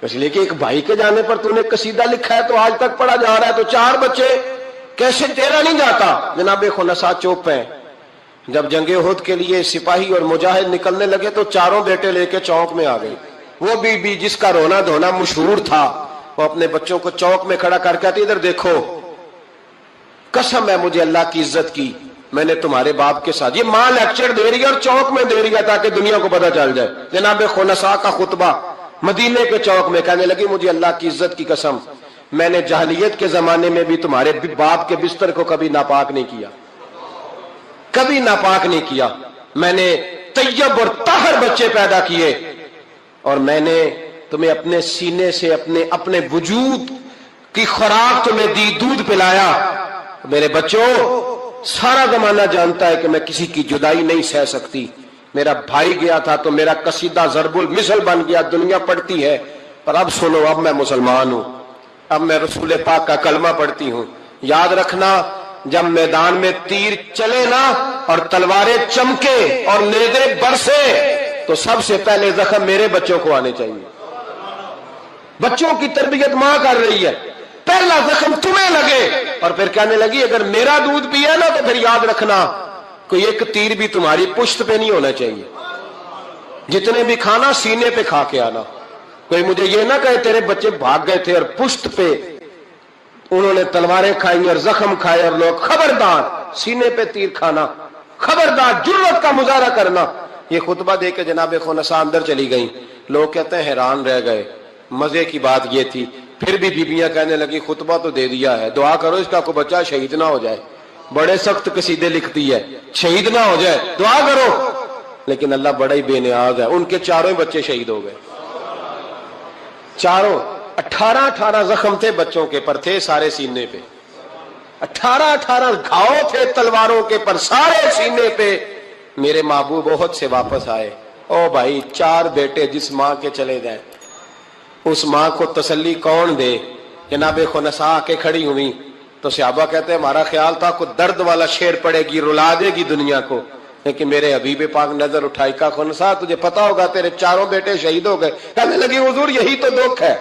اس لیے کہ ایک بھائی کے جانے پر تو نے قصیدہ لکھا ہے تو آج تک پڑھا جا رہا ہے، تو 4 بچے کیسے تیرا نہیں جاتا. جناب خنساء چوپ ہیں. جب جنگ احد کے لیے سپاہی اور مجاہد نکلنے لگے تو 4 بیٹے لے کے چوک میں آ گئی. وہ بی بی جس کا رونا دھونا مشہور تھا، وہ اپنے بچوں کو چوک میں کھڑا کر کہتی ادھر دیکھو، قسم ہے مجھے اللہ کی عزت کی، میں نے تمہارے باپ کے ساتھ، یہ ماں لیکچر دے رہی ہے اور چوک میں دے رہی ہے تاکہ دنیا کو پتہ چل جائے. جناب خنساء کا خطبہ مدینے کے چوک میں، کہنے لگی مجھے اللہ کی عزت کی قسم، میں نے جاہلیت کے زمانے میں بھی تمہارے باپ کے بستر کو کبھی ناپاک نہیں کیا، کبھی ناپاک نہیں کیا. میں نے طیب اور طاہر بچے پیدا کیے، اور میں نے تمہیں اپنے سینے سے اپنے وجود کی خوراک تمہیں دی، دودھ پلایا. میرے بچوں، سارا زمانہ جانتا ہے کہ میں کسی کی جدائی نہیں سہ سکتی. میرا بھائی گیا تھا تو میرا قصیدہ ضرب المثل بن گیا، دنیا پڑھتی ہے، پر اب سنو، اب میں مسلمان ہوں، اب میں رسول پاک کا کلمہ پڑھتی ہوں. یاد رکھنا، جب میدان میں تیر چلے نا اور تلواریں چمکے اور نیزے برسے تو سب سے پہلے زخم میرے بچوں کو آنے چاہیے. بچوں کی تربیت ماں کر رہی ہے، پہلا زخم تمہیں لگے. اور پھر کہنے لگی اگر میرا دودھ پیا نا تو پھر یاد رکھنا کوئی ایک تیر بھی تمہاری پشت پہ نہیں ہونا چاہیے، جتنے بھی کھانا سینے پہ کھا کے آنا. کوئی مجھے یہ نہ کہے تیرے بچے بھاگ گئے تھے اور پشت پہ انہوں نے تلواریں کھائی اور زخم کھائے، اور لوگ خبردار سینے پہ تیر کھانا، خبردار جرت کا مظاہرہ کرنا. یہ خطبہ دے کے جناب خنساء اندر چلی گئیں. لوگ کہتے ہیں حیران رہ گئے. مزے کی بات یہ تھی، پھر بھی بیبیاں کہنے لگی خطبہ تو دے دیا ہے، دعا کرو اس کا کوئی بچہ شہید نہ ہو جائے. بڑے سخت قصیدے لکھتی ہے، شہید نہ ہو جائے، دعا کرو. لیکن اللہ بڑا ہی بے نیاز ہے، ان کے 4 بچے شہید ہو گئے. 18 زخم تھے بچوں کے پر، تھے سارے سینے پہ. 18 گھاؤ تھے تلواروں کے پر، سارے سینے پہ. میرے محبوب احد سے واپس آئے. او بھائی، 4 بیٹے جس ماں کے چلے جائیں، اس ماں کو تسلی کون دے؟ جناب خنساء کے کھڑی ہوئی تو صحابہ کہتے ہیں ہمارا خیال تھا کوئی درد والا شعر پڑے گی، رلا دے گی دنیا کو، لیکن میرے حبیب پاک نظر اٹھائی. کا خنساء تجھے پتا ہوگا تیرے 4 بیٹے شہید ہو گئے. کہنے لگی حضور یہی تو دکھ ہے.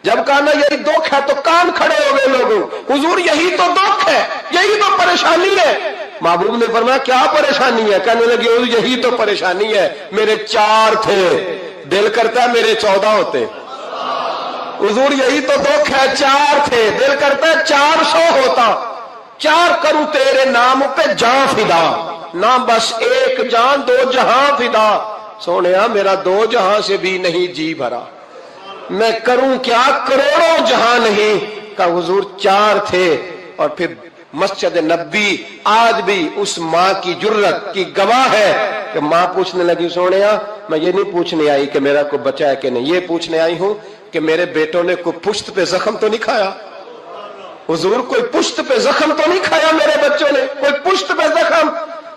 جب کہا نا یہی دکھ ہے تو کان کھڑے ہو گئے لوگوں. حضور یہی تو دکھ ہے، یہی تو پریشانی ہے. محبوب نے فرمایا کیا پریشانی ہے؟ کہنے لگی حضور یہی تو پریشانی ہے، میرے 4 تھے، دل کرتا ہے میرے 14 ہوتے. حضور یہی تو دکھ ہے، 4 تھے، دل کرتا ہے 400 ہوتا. 4 کروں تیرے نام پہ جان فدا، نہ بس ایک جان 2 جہاں فدا. سونیا میرا 2 جہاں سے بھی نہیں جی بھرا، میں کروں کیا کروڑوں جہاں نہیں. کہ حضور 4 تھے اور پھر مسجد نبی آج بھی اس ماں کی جرت کی گواہ ہے کہ ماں پوچھنے لگی سونیا میں یہ نہیں پوچھنے آئی کہ میرا کوئی بچہ ہے کہ نہیں، یہ پوچھنے آئی ہوں کہ میرے بیٹوں نے کوئی پشت پہ زخم تو نہیں کھایا؟ حضور کوئی پشت پہ زخم تو نہیں کھایا میرے بچوں نے؟ کوئی پشت پہ زخم؟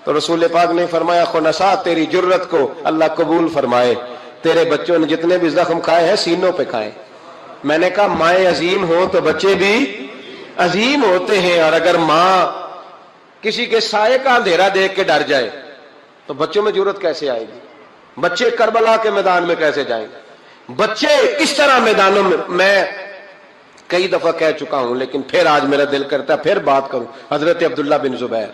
تو رسول پاک نے فرمایا خنسا تیری جرت کو اللہ قبول فرمائے، تیرے بچوں نے جتنے بھی زخم کھائے ہیں سینوں پہ کھائے۔ میں نے کہا مائیں عظیم ہو تو بچے بھی عظیم ہوتے ہیں، اور اگر ماں کسی کے سائے کا اندھیرا دیکھ کے ڈر جائے تو بچوں میں جرت کیسے آئے گی؟ بچے کربلا کے میدان میں کیسے جائیں گے؟ بچے کس طرح میدانوں میں کئی دفعہ کہہ چکا ہوں لیکن پھر آج میرا دل کرتا ہے پھر بات کروں۔ حضرت عبداللہ بن زبیر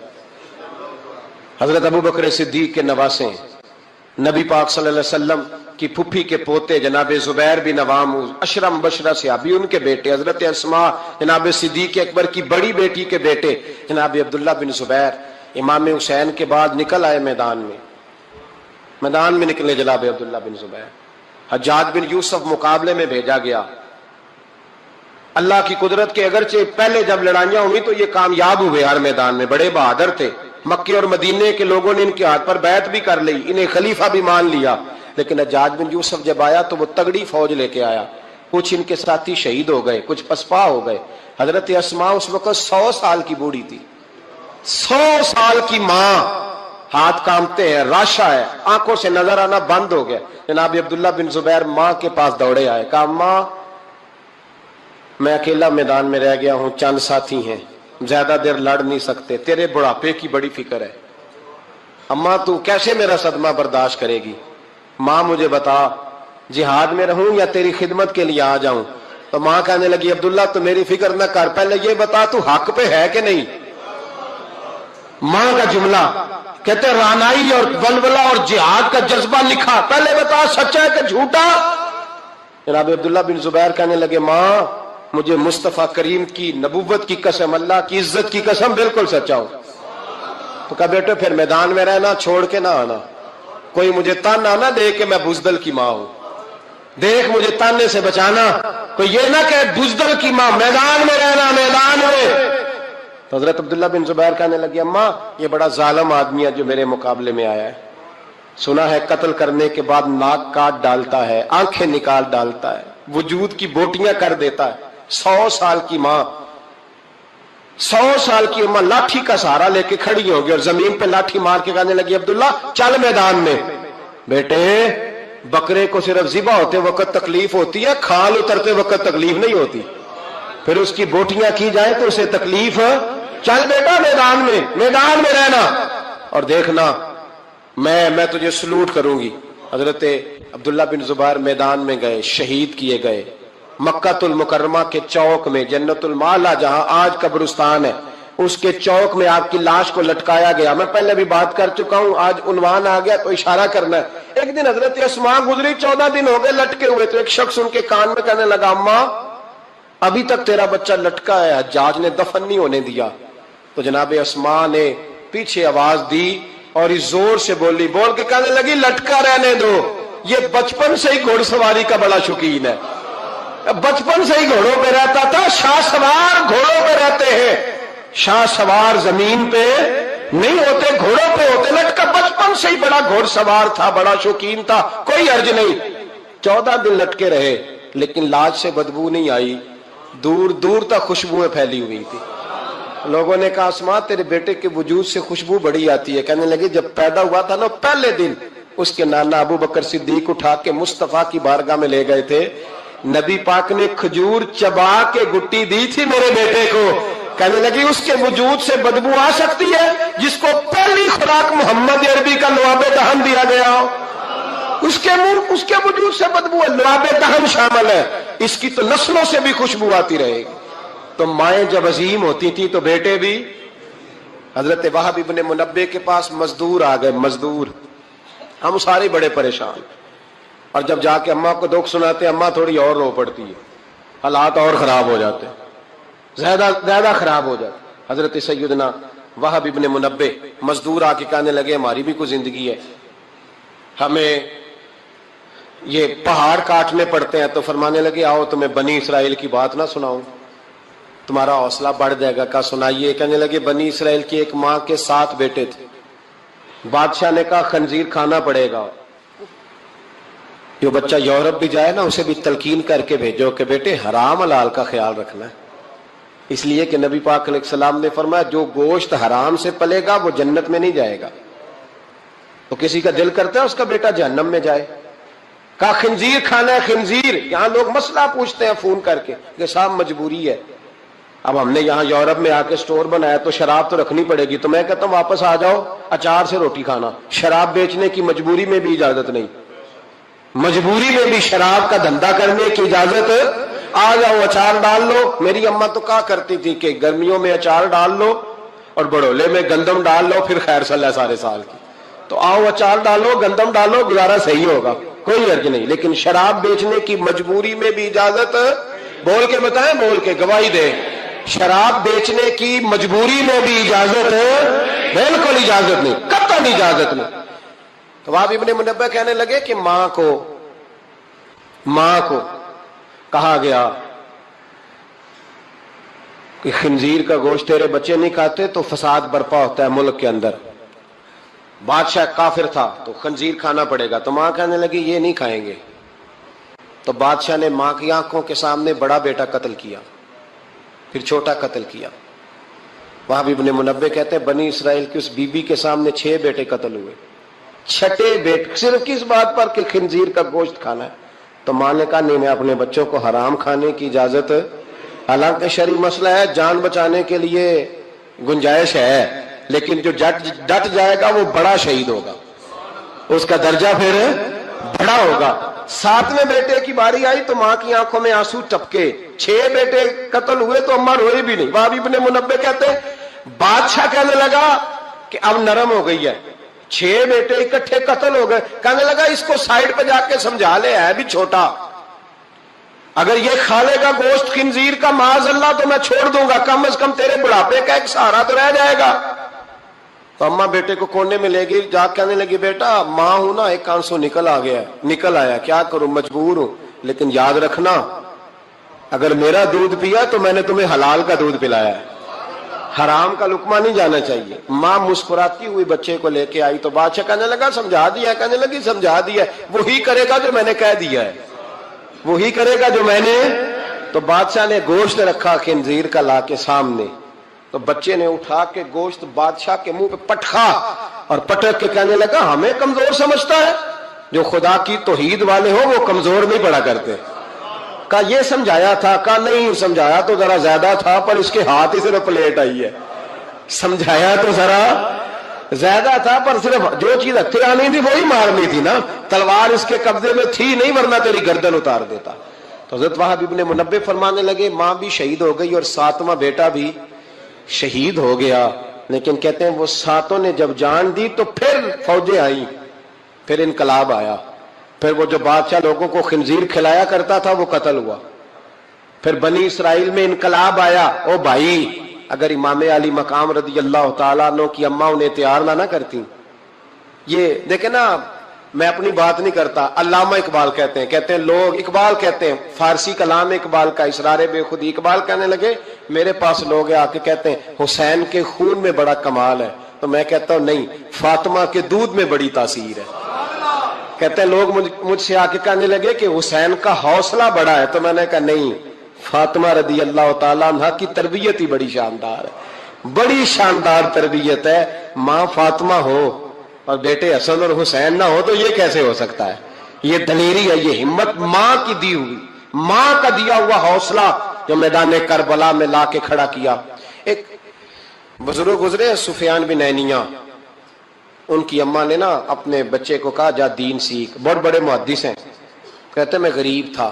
حضرت ابو بکر صدیق کے نواسے ہیں، نبی پاک صلی اللہ علیہ وسلم کی پھپھی کے پوتے جناب زبیر بن عوام اشرا مبشرہ صحابی، ان کے بیٹے حضرت اسماء جناب صدیق اکبر کی بڑی بیٹی کے بیٹے جناب عبداللہ بن زبیر امام حسین کے بعد نکل آئے میدان میں نکلے جناب عبداللہ بن زبیر۔ حجاج بن یوسف مقابلے میں بھیجا گیا، اللہ کی قدرت کے اگرچہ پہلے جب لڑائیاں ہوئی تو یہ کامیاب ہوئے ہر میدان میں، بڑے بہادر تھے، مکے اور مدینے کے لوگوں نے ان کے ہاتھ پر بیعت بھی کر لی، انہیں خلیفہ بھی مان لیا، لیکن حجاج بن یوسف جب آیا تو وہ تگڑی فوج لے کے آیا، کچھ ان کے ساتھی شہید ہو گئے، کچھ پسپا ہو گئے۔ حضرت اسماء اس وقت 100 سال کی بوڑھی تھی، 100 سال کی ماں، ہاتھ کامتے ہیں، راشا ہے، آنکھوں سے نظر آنا بند ہو گیا۔ جناب عبداللہ بن زبیر ماں کے پاس دوڑے آئے، کہا ماں میں اکیلا میدان میں رہ گیا ہوں، چند ساتھی ہیں، زیادہ دیر لڑ نہیں سکتے، تیرے بڑھاپے کی بڑی فکر ہے، اماں تو کیسے میرا صدمہ برداشت کرے گی؟ ماں مجھے بتا جہاد میں رہوں یا تیری خدمت کے لیے آ جاؤں؟ تو ماں کہنے لگی عبداللہ تو میری فکر نہ کر، پہلے یہ بتا تو حق پہ ہے کہ نہیں؟ ماں کا جملہ کہتے رانائی اور ولولہ اور جہاد کا جذبہ لکھا، پہلے بتا سچا ہے کہ جھوٹا؟ جناب عبداللہ بن زبیر کہنے لگے ماں مجھے مصطفیٰ کریم کی نبوت کی قسم، اللہ کی عزت کی قسم بالکل سچا ہوں۔ تو کہا بیٹے پھر میدان میں رہنا، چھوڑ کے نہ آنا، کوئی مجھے تانا نہ دے کہ میں بزدل کی ماں ہوں، دیکھ مجھے تانے سے بچانا، کوئی یہ نہ کہ بزدل کی ماں، میدان میں رہنا، میدان میں۔ تو حضرت عبداللہ بن زبیر کہنے لگی اماں یہ بڑا ظالم آدمی ہے جو میرے مقابلے میں آیا ہے، سنا ہے قتل کرنے کے بعد ناک کاٹ ڈالتا ہے، آنکھیں نکال ڈالتا ہے، وجود کی بوٹیاں کر دیتا ہے۔ 100 سال کی ماں، 100 سال کی اماں لاٹھی کا سہارا لے کے کھڑی ہوگی اور زمین پہ لاٹھی مار کے کہنے لگی عبداللہ چل میدان میں۔ بیٹے بکرے کو صرف ذبح ہوتے وقت تکلیف ہوتی ہے، کھال اترتے وقت تکلیف نہیں ہوتی، پھر اس کی بوٹیاں کی جائیں تو اسے تکلیف۔ چل بیٹا میدان میں رہنا اور دیکھنا میں تجھے سلوٹ کروں گی۔ حضرت عبداللہ بن زبیر میدان میں گئے، شہید کیے گئے، مکہ المکرمہ کے چوک میں، جنت المعلا جہاں آج قبرستان ہے، اس کے چوک میں آپ کی لاش کو لٹکایا گیا۔ میں پہلے بھی بات کر چکا ہوں، آج عنوان آ گیا تو اشارہ کرنا ہے۔ ایک دن حضرت اسماء گزری، 14 دن ہو گئے لٹکے ہوئے، تو ایک شخص ان کے کان میں کہنے لگا اماں ابھی تک تیرا بچہ لٹکا ہے، حجاج نے دفن نہیں ہونے دیا۔ تو جناب اسماء نے پیچھے آواز دی اور اس زور سے بول کے کہنے لگی لٹکا رہنے دو، یہ بچپن سے ہی گھوڑ سواری کا بڑا شوقین ہے، بچپن سے ہی گھوڑوں پہ رہتا تھا، شاہ سوار گھوڑوں پہ رہتے ہیں، شاہ سوار زمین پہ نہیں ہوتے، گھوڑوں پہ ہوتے، لٹکا بچپن سے ہی بڑا گھوڑ سوار تھا، بڑا شوقین تھا، کوئی حرج نہیں۔ 14 دن لٹکے رہے لیکن لاش سے بدبو نہیں آئی، دور دور تک خوشبوئیں پھیلی ہوئی تھی۔ لوگوں نے کہا اسماء تیرے بیٹے کے وجود سے خوشبو بڑی آتی ہے، کہنے لگے جب پیدا ہوا تھا نا پہلے دن اس کے نانا ابو بکر صدیق اٹھا کے مصطفیٰ کی بارگاہ میں لے گئے تھے، نبی پاک نے کھجور چبا کے گٹی دی تھی میرے بیٹے کو، کہنے لگی اس کے وجود سے بدبو آ سکتی ہے جس کو پہلی خوراک محمد عربی کا لعاب دہن دیا گیا ہو، اس کے وجود سے بدبو ہے، لعاب دہن شامل ہے، اس کی تو نسلوں سے بھی خوشبو آتی رہے گی۔ تو مائیں جب عظیم ہوتی تھی تو بیٹے بھی۔ حضرت وہب ابن منبع کے پاس مزدور آ گئے، مزدور، ہم سارے بڑے پریشان، اور جب جا کے اماں کو دکھ سناتے اماں تھوڑی اور رو پڑتی ہے، حالات اور خراب ہو جاتے، زیادہ خراب ہو جاتے۔ حضرت سیدنا وہب ابن منبع مزدور آ کے کہنے لگے ہماری بھی کوئی زندگی ہے، ہمیں یہ پہاڑ کاٹنے پڑتے ہیں، تو فرمانے لگے آؤ تمہیں بنی اسرائیل کی بات نہ سناؤں، تمہارا حوصلہ بڑھ جائے گا. کہا سنائیے. کہنے لگے بنی اسرائیل کی ایک ماں کے 7 بیٹے تھے. بادشاہ نے کہا خنزیر کھانا پڑے گا. جو بچہ یورپ بھی جائے نا اسے بھی تلقین کر کے بھیجو کہ بیٹے حرام حلال کا خیال رکھنا ہے. اس لیے کہ نبی پاک علیہ السلام نے فرمایا جو گوشت حرام سے پلے گا وہ جنت میں نہیں جائے گا. تو کسی کا دل کرتا ہے اس کا بیٹا جہنم میں جائے. کہا خنزیر کھانا ہے خنزیر. یہاں لوگ مسئلہ پوچھتے ہیں فون کر کے کہ صاحب مجبوری ہے. اب ہم نے یہاں یورپ میں آ کے سٹور بنایا تو شراب تو رکھنی پڑے گی. تو میں کہتا ہوں واپس آ جاؤ اچار سے روٹی کھانا. شراب بیچنے کی مجبوری میں بھی اجازت نہیں. مجبوری میں بھی شراب کا دھندا کرنے کی اجازت. آ جاؤ اچار ڈال لو. میری اماں تو کہا کرتی تھی کہ گرمیوں میں اچار ڈال لو اور بڑولے میں گندم ڈال لو پھر خیر صلی سارے سال کی. تو آؤ اچار ڈالو گندم ڈالو گزارا صحیح ہوگا کوئی حرج نہیں. لیکن شراب بیچنے کی مجبوری میں بھی اجازت. بول کے بتائیں بول کے گواہی دے. شراب بیچنے کی مجبوری میں بھی اجازت بالکل اجازت نہیں قطعاً اجازت نہیں. تو وہاں ابن منبہ کہنے لگے کہ ماں کو کہا گیا کہ خنزیر کا گوشت تیرے بچے نہیں کھاتے تو فساد برپا ہوتا ہے ملک کے اندر. بادشاہ کافر تھا تو خنزیر کھانا پڑے گا. تو ماں کہنے لگی یہ نہیں کھائیں گے. تو بادشاہ نے ماں کی آنکھوں کے سامنے بڑا بیٹا قتل کیا پھر چھوٹا قتل کیا. وہاں بھی ابن منبہ کہتے ہیں بنی اسرائیل کی اس بی بی کے سامنے 6 بیٹے قتل ہوئے. 6 بیٹے صرف کس بات پر کہ خنزیر کا گوشت کھانا ہے. تو ماں نے کہا نہیں میں اپنے بچوں کو حرام کھانے کی اجازت. حالانکہ شرعی مسئلہ ہے جان بچانے کے لیے گنجائش ہے لیکن جو ڈٹ جائے گا وہ بڑا شہید ہوگا. اس کا درجہ پھر بڑا ہوگا. 7ویں بیٹے کی باری آئی تو ماں کی آنکھوں میں آنسو ٹپکے. 6 بیٹے قتل ہوئے تو اماں روئی بھی نہیں. وہاں بھی ابن منبہ کہتے ہیں بادشاہ کہنے لگا کہ اب نرم ہو گئی ہے. 6 بیٹے اکٹھے قتل ہو گئے. کہنے لگا اس کو سائڈ پہ جا کے سمجھا لے ہے بھی چھوٹا. اگر یہ کھا لے گا گوشت خنزیر کا معاذ اللہ تو میں چھوڑ دوں گا. کم از کم تیرے بڑھاپے کا ایک سہارا تو رہ جائے گا. تو اماں بیٹے کو کونے میں لے گئی. جا کہنے لگی بیٹا ماں ہوں نا ایک آنسو نکل آیا کیا کروں مجبور ہوں. لیکن یاد رکھنا اگر میرا دودھ پیا تو میں نے تمہیں حلال کا دودھ پلایا ہے. حرام کا لقمہ نہیں جانا چاہیے. ماں مسکراتی ہوئی بچے کو لے کے آئی تو بادشاہ کہنے لگا سمجھا دیا. کہنے لگی سمجھا دیا. وہی کرے گا جو میں نے کہہ دیا ہے. وہی کرے گا جو میں نے. تو بادشاہ نے گوشت رکھا خنزیر کا لا کے سامنے. تو بچے نے اٹھا کے گوشت بادشاہ کے منہ پہ پٹکا اور پٹک کے کہنے لگا ہمیں کمزور سمجھتا ہے. جو خدا کی توحید والے ہو وہ کمزور نہیں پڑا کرتے. کہا یہ سمجھایا تھا. کہا نہیں سمجھایا تو ذرا زیادہ تھا پر اس کے ہاتھ ہی صرف پلیٹ آئی ہے. سمجھایا تو ذرا زیادہ تھا پر صرف جو چیز ہتھے آنی تھی وہی مارنی تھی نا. تلوار اس کے قبضے میں تھی نہیں ورنہ تیری گردن اتار دیتا. تو حضرت وہاں ابن منبہ فرمانے لگے ماں بھی شہید ہو گئی اور 7واں بیٹا بھی شہید ہو گیا. لیکن کہتے ہیں وہ 7 نے جب جان دی تو پھر فوجیں آئیں پھر انقلاب آیا. پھر وہ جو بادشاہ لوگوں کو خنزیر کھلایا کرتا تھا وہ قتل ہوا. پھر بنی اسرائیل میں انقلاب آیا. او بھائی اگر امام علی مقام رضی اللہ تعالیٰ عنہ کی اماں انہیں تیار نہ کرتی. یہ دیکھیں نا میں اپنی بات نہیں کرتا. علامہ اقبال کہتے ہیں لوگ اقبال کہتے ہیں فارسی کلام اقبال کا اسرار بے خودی. اقبال کہنے لگے میرے پاس لوگ آ کے کہتے ہیں حسین کے خون میں بڑا کمال ہے. تو میں کہتا ہوں نہیں فاطمہ کے دودھ میں بڑی تاثیر ہے. کہتے ہیں لوگ مجھ سے آ کے کہنے لگے کہ حسین کا حوصلہ بڑا ہے. تو میں نے کہا نہیں فاطمہ رضی اللہ تعالیٰ عنہ کی تربیت ہی بڑی شاندار ہے. بڑی شاندار تربیت ہے. ماں فاطمہ ہو اور بیٹے حسن اور حسین نہ ہو تو یہ کیسے ہو سکتا ہے. یہ دلیری ہے یہ ہمت ماں کی دی ہوئی ماں کا دیا ہوا حوصلہ جو میدان کربلا میں لا کے کھڑا کیا. ایک بزرگ گزرے سفیان بن عینیہ. ان کی اماں نے نا اپنے بچے کو کہا جا دین سیکھ. بہت بڑے محدث ہیں. کہتے میں غریب تھا.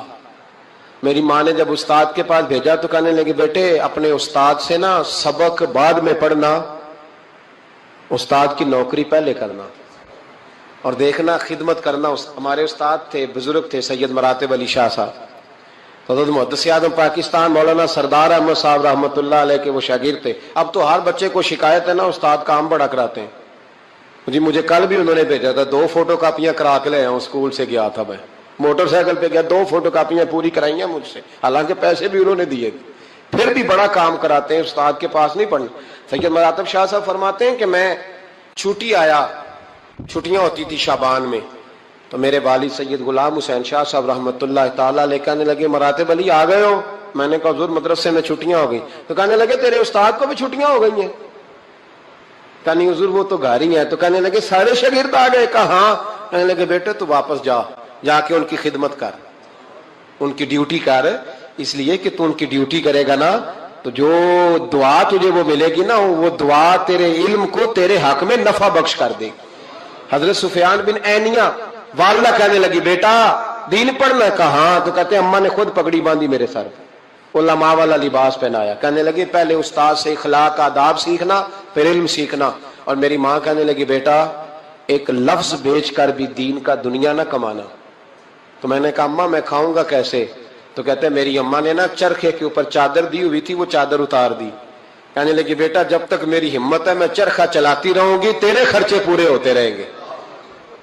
میری ماں نے جب استاد کے پاس بھیجا تو کہنے لگے بیٹے اپنے استاد سے نا سبق بعد میں پڑھنا استاد کی نوکری پہلے کرنا اور دیکھنا خدمت کرنا. ہمارے استاد تھے بزرگ تھے سید مراتب علی شاہ صاحب. حضرت محدث اعظم پاکستان مولانا سردار احمد صاحب رحمۃ اللہ علیہ کے وہ شاگرد تھے. اب تو ہر بچے کو شکایت ہے نا استاد کام بڑا کراتے ہیں. جی مجھے کل بھی انہوں نے بھیجا تھا 2 فوٹو کاپیاں کرا کے لے آؤں. اسکول سے گیا تھا میں موٹر سائیکل پہ گیا 2 فوٹو کاپیاں پوری کرائی ہیں مجھ سے. حالانکہ پیسے بھی انہوں نے دیے پھر بھی بڑا کام کراتے ہیں، استاد کے پاس نہیں پڑھنا۔ سید مراتب شاہ صاحب فرماتے ہیں کہ میں چھٹی آیا، چھٹیاں ہوتی تھی شعبان میں، تو میرے والد سید غلام حسین شاہ صاحب رحمۃ اللہ تعالیٰ علیہ کہنے لگے مراتب علی آ گئے ہو؟ میں نے کہا حضور مدرسے میں چھٹیاں ہو گئی۔ تو کہنے لگے تیرے استاد کو بھی چھٹیاں ہو گئی ہیں؟ کہا نہیں حضور وہ تو گھر ہی ہیں۔ تو کہنے لگے سارے شاگرد آ گئے؟ کہا ہاں۔ کہنے لگے بیٹے تو واپس جا کے ان کی خدمت کر، ان کی ڈیوٹی کر، اس لیے کہ تو ان کی ڈیوٹی کرے گا نا تو جو دعا تجھے وہ ملے گی نا، وہ دعا تیرے علم کو تیرے حق میں نفع بخش کر دے گی۔ حضرت سفیان بن عینیہ والدہ کہنے لگی بیٹا دین پڑھنا؟ کہا ہاں۔ تو کہتے ہیں اماں نے خود پگڑی باندھی میرے سر پہ، علماء والا لباس پہنایا، کہنے لگے پہلے استاد سے اخلاق آداب سیکھنا پھر علم سیکھنا۔ اور میری ماں کہنے لگی بیٹا ایک لفظ بیچ کر بھی دین کا دنیا نہ کمانا۔ تو میں نے کہا اماں میں کھاؤں گا کیسے؟ تو کہتے ہیں میری اماں نے نا چرخے کے اوپر چادر دی ہوئی تھی، وہ چادر اتار دی۔ کہنے لگی بیٹا جب تک میری ہمت ہے میں چرخہ چلاتی رہوں گی، تیرے خرچے پورے ہوتے رہیں گے۔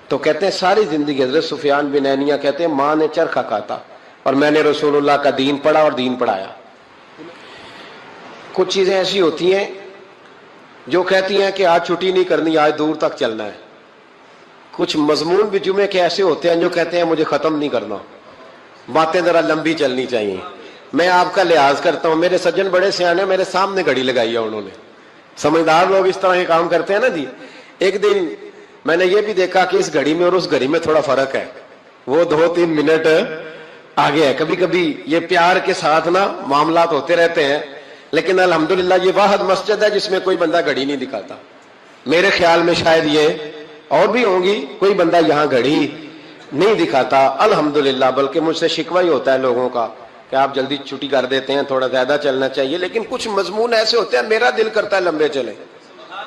تو کہتے ہیں ساری زندگی حضرت سفیان بن عینیہ کہتے ہیں ماں نے چرخہ کاتا اور میں نے رسول اللہ کا دین پڑھا اور دین پڑھایا۔ کچھ چیزیں ایسی ہوتی ہیں جو کہتی ہیں کہ آج چھٹی نہیں کرنی، آج دور تک چلنا ہے۔ کچھ مضمون بھی جمعے کے ایسے ہوتے ہیں جو کہتے ہیں مجھے ختم نہیں کرنا، باتیں ذرا لمبی چلنی چاہیے۔ میں آپ کا لحاظ کرتا ہوں، میرے سجن بڑے سیانے میرے سامنے گھڑی لگائی ہے انہوں نے، سمجھدار لوگ اس طرح کے کام کرتے ہیں نا جی۔ ایک دن میں نے یہ بھی دیکھا کہ اس گھڑی میں اور اس گھڑی میں تھوڑا فرق ہے، وہ 2-3 منٹ آگے ہے۔ کبھی کبھی یہ پیار کے ساتھ نا معاملات ہوتے رہتے ہیں، لیکن الحمدللہ یہ واحد مسجد ہے جس میں کوئی بندہ گھڑی نہیں دکھاتا۔ میرے خیال میں شاید یہ اور بھی ہوں گی، کوئی بندہ یہاں گھڑی نہیں دکھاتا الحمدللہ، بلکہ مجھ سے شکوہ ہی ہوتا ہے لوگوں کا کہ آپ جلدی چھٹی کر دیتے ہیں، تھوڑا زیادہ چلنا چاہیے۔ لیکن کچھ مضمون ایسے ہوتے ہیں میرا دل کرتا ہے لمبے چلیں،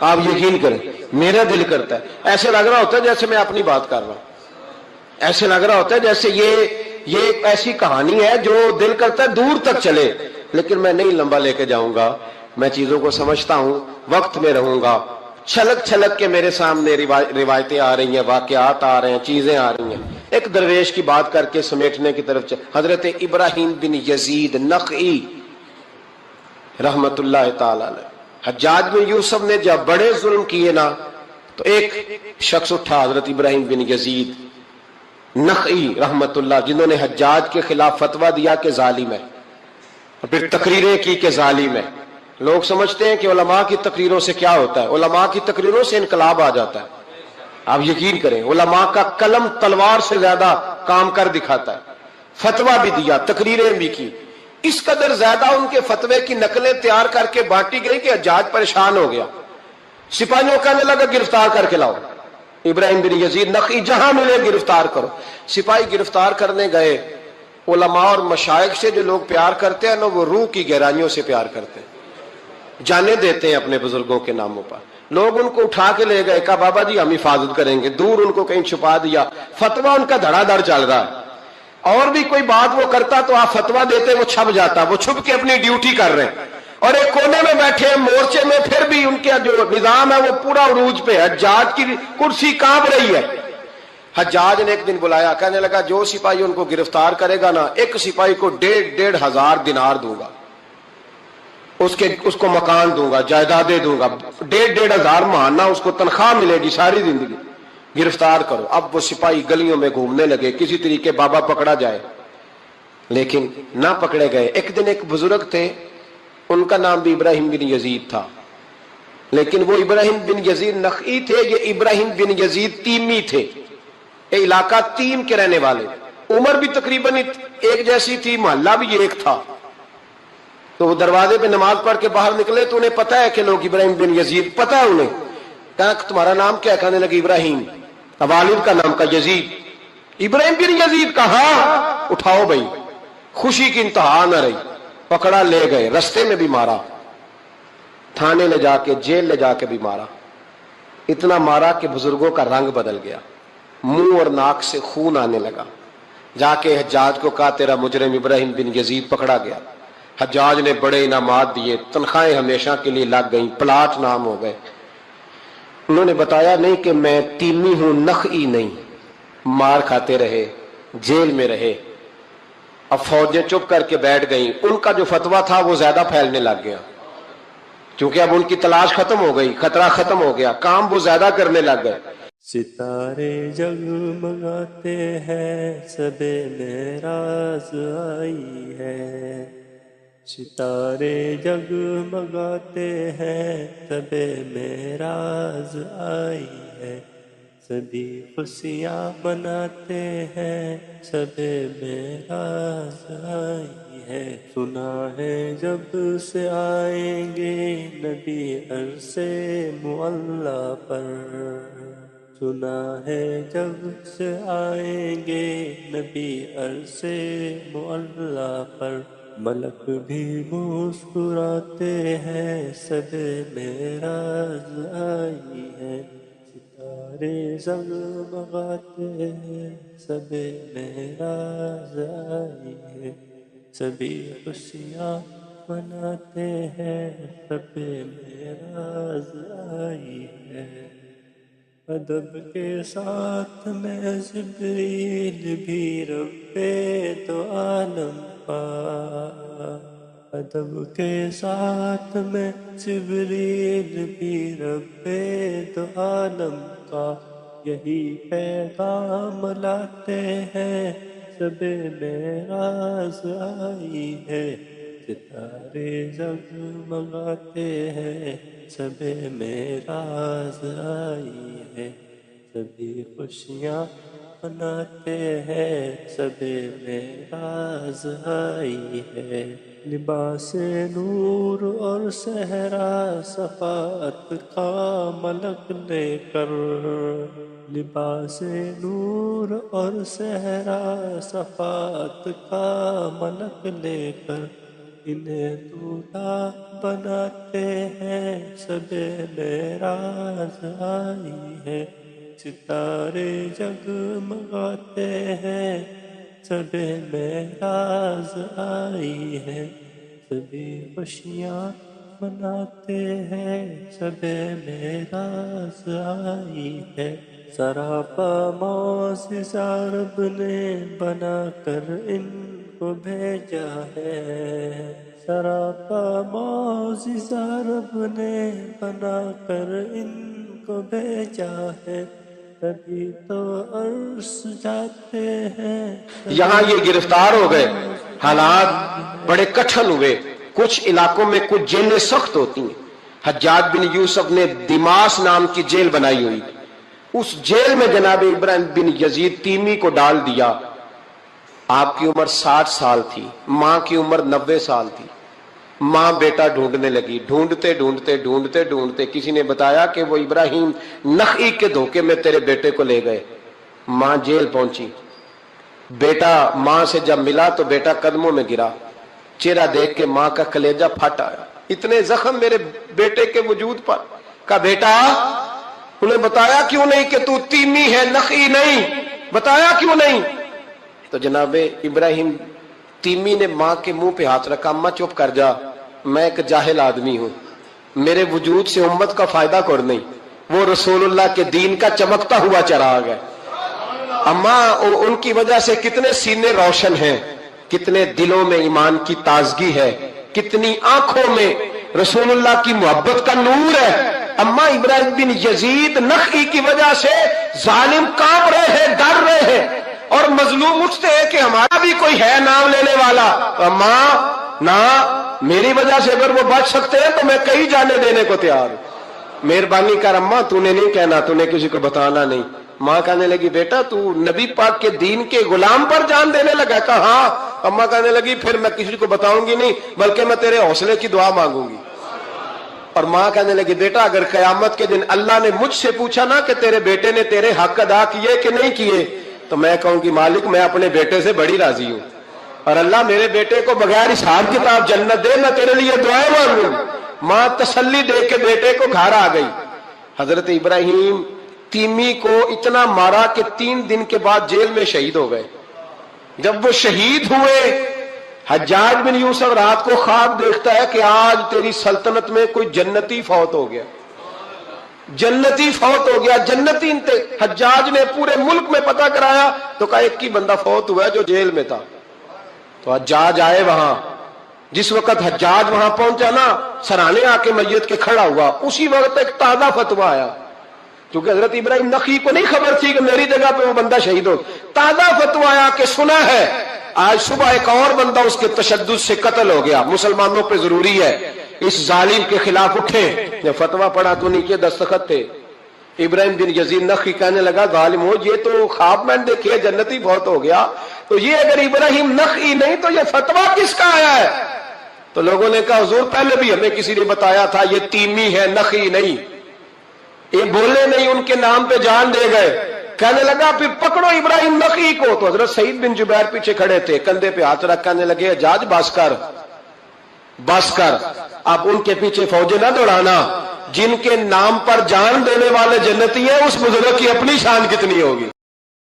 آپ یقین کریں میرا دل کرتا ہے، ایسے لگ رہا ہوتا ہے جیسے میں اپنی بات کر رہا ہوں، ایسے لگ رہا ہوتا ہے جیسے یہ ایسی کہانی ہے جو دل کرتا ہے دور تک چلے، لیکن میں نہیں لمبا لے کے جاؤں گا، میں چیزوں کو سمجھتا ہوں، وقت میں رہوں گا۔ چھلک چھلک کے میرے سامنے روایتیں آ رہی ہیں، واقعات آ رہے ہیں، چیزیں آ رہی ہیں۔ ایک درویش کی بات کر کے سمیٹنے کی طرف حضرت ابراہیم بن یزید نخعی رحمت اللہ تعالی علیہ، حجاج بن یوسف نے جب بڑے ظلم کیے نا تو ایک شخص اٹھا حضرت ابراہیم بن یزید نخعی رحمت اللہ، جنہوں نے حجاج کے خلاف فتویٰ دیا کہ ظالم ہے، اور پھر تقریریں کی کہ ظالم ہے۔ لوگ سمجھتے ہیں کہ علماء کی تقریروں سے کیا ہوتا ہے، علماء کی تقریروں سے انقلاب آ جاتا ہے۔ آپ یقین کریں علماء کا قلم تلوار سے زیادہ کام کر دکھاتا ہے۔ فتویٰ بھی دیا، تقریریں بھی کی، اس قدر زیادہ ان کے فتوے کی نقلیں تیار کر کے بانٹی گئی کہ حجاج پریشان ہو گیا۔ سپاہیوں کہنے لگا گرفتار کر کے لاؤ ابراہیم بن یزید نخعی، جہاں ملے گرفتار کرو۔ سپاہی گرفتار کرنے گئے۔ علماء اور مشائخ سے جو لوگ پیار کرتے ہیں نا، وہ روح کی گہرائیوں سے پیار کرتے ہیں، جانے دیتے ہیں اپنے بزرگوں کے ناموں پر۔ لوگ ان کو اٹھا کے لے گئے، کہا بابا جی ہم حفاظت کریں گے، دور ان کو کہیں چھپا دیا۔ فتویٰ ان کا دھڑا دھڑ چل رہا ہے، اور بھی کوئی بات وہ کرتا تو آپ فتویٰ دیتے، وہ چھپ جاتا، وہ چھپ کے اپنی ڈیوٹی کر رہے ہیں، اور ایک کونے میں بیٹھے ہیں مورچے میں، پھر بھی ان کا جو نظام ہے وہ پورا عروج پہ ہے، حجاج کی کرسی کانپ رہی ہے۔ حجاج نے ایک دن بلایا، کہنے لگا جو سپاہی ان کو گرفتار کرے گا نا، ایک سپاہی کو 1,500 دینار دوں گا، اس کو مکان دوں گا، جائیدادیں دوں گا، 1,500 ماہانہ اس کو تنخواہ ملے گی ساری زندگی، گرفتار کرو۔ اب وہ سپاہی گلیوں میں گھومنے لگے، کسی طریقے بابا پکڑا جائے، لیکن نہ پکڑے گئے۔ ایک دن ایک بزرگ تھے، ان کا نام بھی ابراہیم بن یزید تھا، لیکن وہ ابراہیم بن یزید نخعی تھے، یہ ابراہیم بن یزید تیمی تھے، یہ علاقہ تیم کے رہنے والے، عمر بھی تقریباً ایک جیسی تھی، محلہ بھی ایک تھا۔ تو وہ دروازے پہ نماز پڑھ کے باہر نکلے تو انہیں پتا ہے کہ لوگ ابراہیم بن یزید، پتا ہے انہیں، کہا تمہارا نام کیا؟ کہنے لگے ابراہیم، والد کا نام کا یزید۔ ابراہیم بن یزید کہا ہاں، اٹھاؤ بھائی، خوشی کی انتہا نہ رہی، پکڑا لے گئے، رستے میں بھی مارا، تھانے لے جا کے، جیل لے جا کے بھی مارا، اتنا مارا کہ بزرگوں کا رنگ بدل گیا، منہ اور ناک سے خون آنے لگا۔ جا کے حجاج کو کہا تیرا مجرم ابراہیم بن یزید پکڑا گیا۔ حجاج نے بڑے انعامات دیے، تنخواہیں ہمیشہ کے لیے لگ گئیں، پلاٹ نام ہو گئے۔ انہوں نے بتایا نہیں کہ میں تیمی ہوں، نخعی نہیں، مار کھاتے رہے، جیل میں رہے، اب فوجیں چپ کر کے بیٹھ گئیں، ان کا جو فتویٰ تھا وہ زیادہ پھیلنے لگ گیا، کیونکہ اب ان کی تلاش ختم ہو گئی، خطرہ ختم ہو گیا، کام وہ زیادہ کرنے لگ گئے۔ ستارے جگمگاتے ہیں، شب معراج آئی ہے، ستارے جگمگاتے ہیں، شب معراج آئی ہے، سبھی خوشیاں مناتے ہیں، شب معراج آئی ہے، سنا ہے جب سے آئیں گے نبی عرش معلی پر، سنا ہے جب سے آئیں گے نبی عرش معلی پر، ملک بھی مسکراتے ہیں، شب معراج آئی ہے، ستارے جگمگاتے ہیں، شب معراج آئی ہے، سبھی خوشیاں مناتے ہیں، شب معراج آئی ہے۔ ادب کے ساتھ میں جبریل بھی رب دو عالم کا، ادب کے ساتھ میں جبریل بھی رب دو عالم کا، یہی پیغام لاتے ہیں، شب معراج آئی ہے، ستارے جگمگاتے ہیں، شب معراج آئی ہے، سبھی خوشیاں مناتے ہیں، شب معراج آئی ہے، لباس نور اور صحرا صفات کا ملک لے کر، لباس نور اور صحرا صفات کا ملک لے کر، انہیں دولہا بناتے ہیں، شب معراج آئی ہے، ستارے جگمگاتے ہیں، شب معراج آئی ہے، سبھی خوشیاں مناتے ہیں، شب معراج آئی ہے، سراپا معجزہ رب نے بنا کر ان کو بھیجا ہے، سراپا معجزہ رب نے بنا کر ان کو بھیجا ہے، تبھی تو عرش جاتے ہیں، یہاں یہ گرفتار ہو گئے، حالات بڑے کٹھن ہوئے، کچھ علاقوں میں کچھ جیلیں سخت ہوتی ہیں، حجاج بن یوسف نے دماس نام کی جیل بنائی ہوئی، اس جیل میں جناب ابراہیم بن یزید تیمی کو ڈال دیا، آپ کی عمر 60 سال تھی، ماں کی عمر 90 سال تھی، ماں بیٹا ڈھونڈنے لگی، ڈھونڈتے ڈھونڈتے ڈھونڈتے ڈھونڈتے کسی نے بتایا کہ وہ ابراہیم نخعی کے دھوکے میں تیرے بیٹے کو لے گئے، ماں جیل پہنچی، بیٹا ماں سے جب ملا تو بیٹا قدموں میں گرا، چہرہ دیکھ کے ماں کا کلیجہ پھٹ آیا، اتنے زخم میرے بیٹے کے وجود پر، کہا بیٹا انہیں بتایا کیوں نہیں کہ تو تیمی ہے نخعی نہیں، بتایا کیوں نہیں؟ تو جناب ابراہیم تیمی نے ماں کے منہ پہ ہاتھ رکھا، اماں چپ کر جا، میں ایک جاہل آدمی ہوں، میرے وجود سے امت کا فائدہ کوئی نہیں، وہ رسول اللہ کے دین کا چمکتا ہوا چراغ ہے، اماں ان کی وجہ سے کتنے سینے روشن ہیں، کتنے دلوں میں ایمان کی تازگی ہے، کتنی آنکھوں میں رسول اللہ کی محبت کا نور ہے، اماں ابراہیم بن یزید نخعی کی وجہ سے ظالم کانپ رہے ہیں، ڈر رہے ہیں، اور مظلوم اٹھتے ہیں کہ ہمارا بھی کوئی ہے نام لینے والا، اماں نہ، میری وجہ سے اگر وہ بچ سکتے ہیں تو میں کئی جانے دینے کو تیار ہوں، مہربانی کر اماں تو نے نہیں کہنا، تو نے کسی کو بتانا نہیں، ماں کہنے لگی بیٹا تو نبی پاک کے دین کے غلام پر جان دینے لگا، کہا ہاں، اماں کہنے لگی پھر میں کسی کو بتاؤں گی نہیں بلکہ میں تیرے حوصلے کی دعا مانگوں گی، اور ماں کہنے لگی بیٹا اگر قیامت کے دن اللہ نے مجھ سے پوچھا نا کہ تیرے بیٹے نے تیرے حق ادا کیے کہ نہیں کیے تو میں کہوں گی مالک میں اپنے بیٹے سے بڑی راضی ہوں، اور اللہ میرے بیٹے کو بغیر حساب کتاب جنت دے، میں تیرے لیے دعائیں مانگوں۔ ماں تسلی دے کے بیٹے کو گھر آ گئی۔ حضرت ابراہیم تیمی کو اتنا مارا کہ 3 دن کے بعد جیل میں شہید ہو گئے۔ جب وہ شہید ہوئے حجاج بن یوسف رات کو خواب دیکھتا ہے کہ آج تیری سلطنت میں کوئی جنتی فوت ہو گیا، جنتی فوت ہو گیا، جنتی حجاج نے پورے ملک میں پتہ کرایا تو کہا ایک ہی بندہ فوت ہوا ہے جو جیل میں تھا۔ تو حجاج آئے وہاں. جس وقت حجاج وہاں پہنچا نا, سرانے آ کے میت کے کھڑا ہوا, اسی وقت ایک تازہ فتویٰ آیا, کیونکہ حضرت ابراہیم نخعی کو نہیں خبر تھی کہ میری جگہ پہ وہ بندہ شہید ہو. تازہ فتویٰ آیا کہ سنا ہے آج صبح ایک اور بندہ اس کے تشدد سے قتل ہو گیا, مسلمانوں پہ ضروری ہے اس ظالم کے خلاف اٹھے. جب فتویٰ پڑھا تو نیچے دستخط تھے. ابراہیم بن یزید نخعی کہنے لگا ظالم ہو, یہ تو خواب میں دیکھیے جنتی بہت ہو گیا, تو یہ اگر ابراہیم نخعی نہیں تو یہ فتویٰ کس کا آیا ہے؟ تو لوگوں نے کہا حضور پہلے بھی ہمیں کسی نے بتایا تھا یہ تیمی ہے نخعی نہیں. یہ بولے نہیں, ان کے نام پہ جان دے گئے. کہنے لگا پھر پکڑو ابراہیم نخعی کو. تو حضرت سعید بن جبیر پیچھے کھڑے تھے, کندھے پہ ہاتھ رکھ کہنے لگے حجاج بس کر بس کر, اب ان کے پیچھے فوجیں نہ دوڑانا. جن کے نام پر جان دینے والے جنتی ہیں اس بزرگ کی اپنی شان کتنی ہوگی.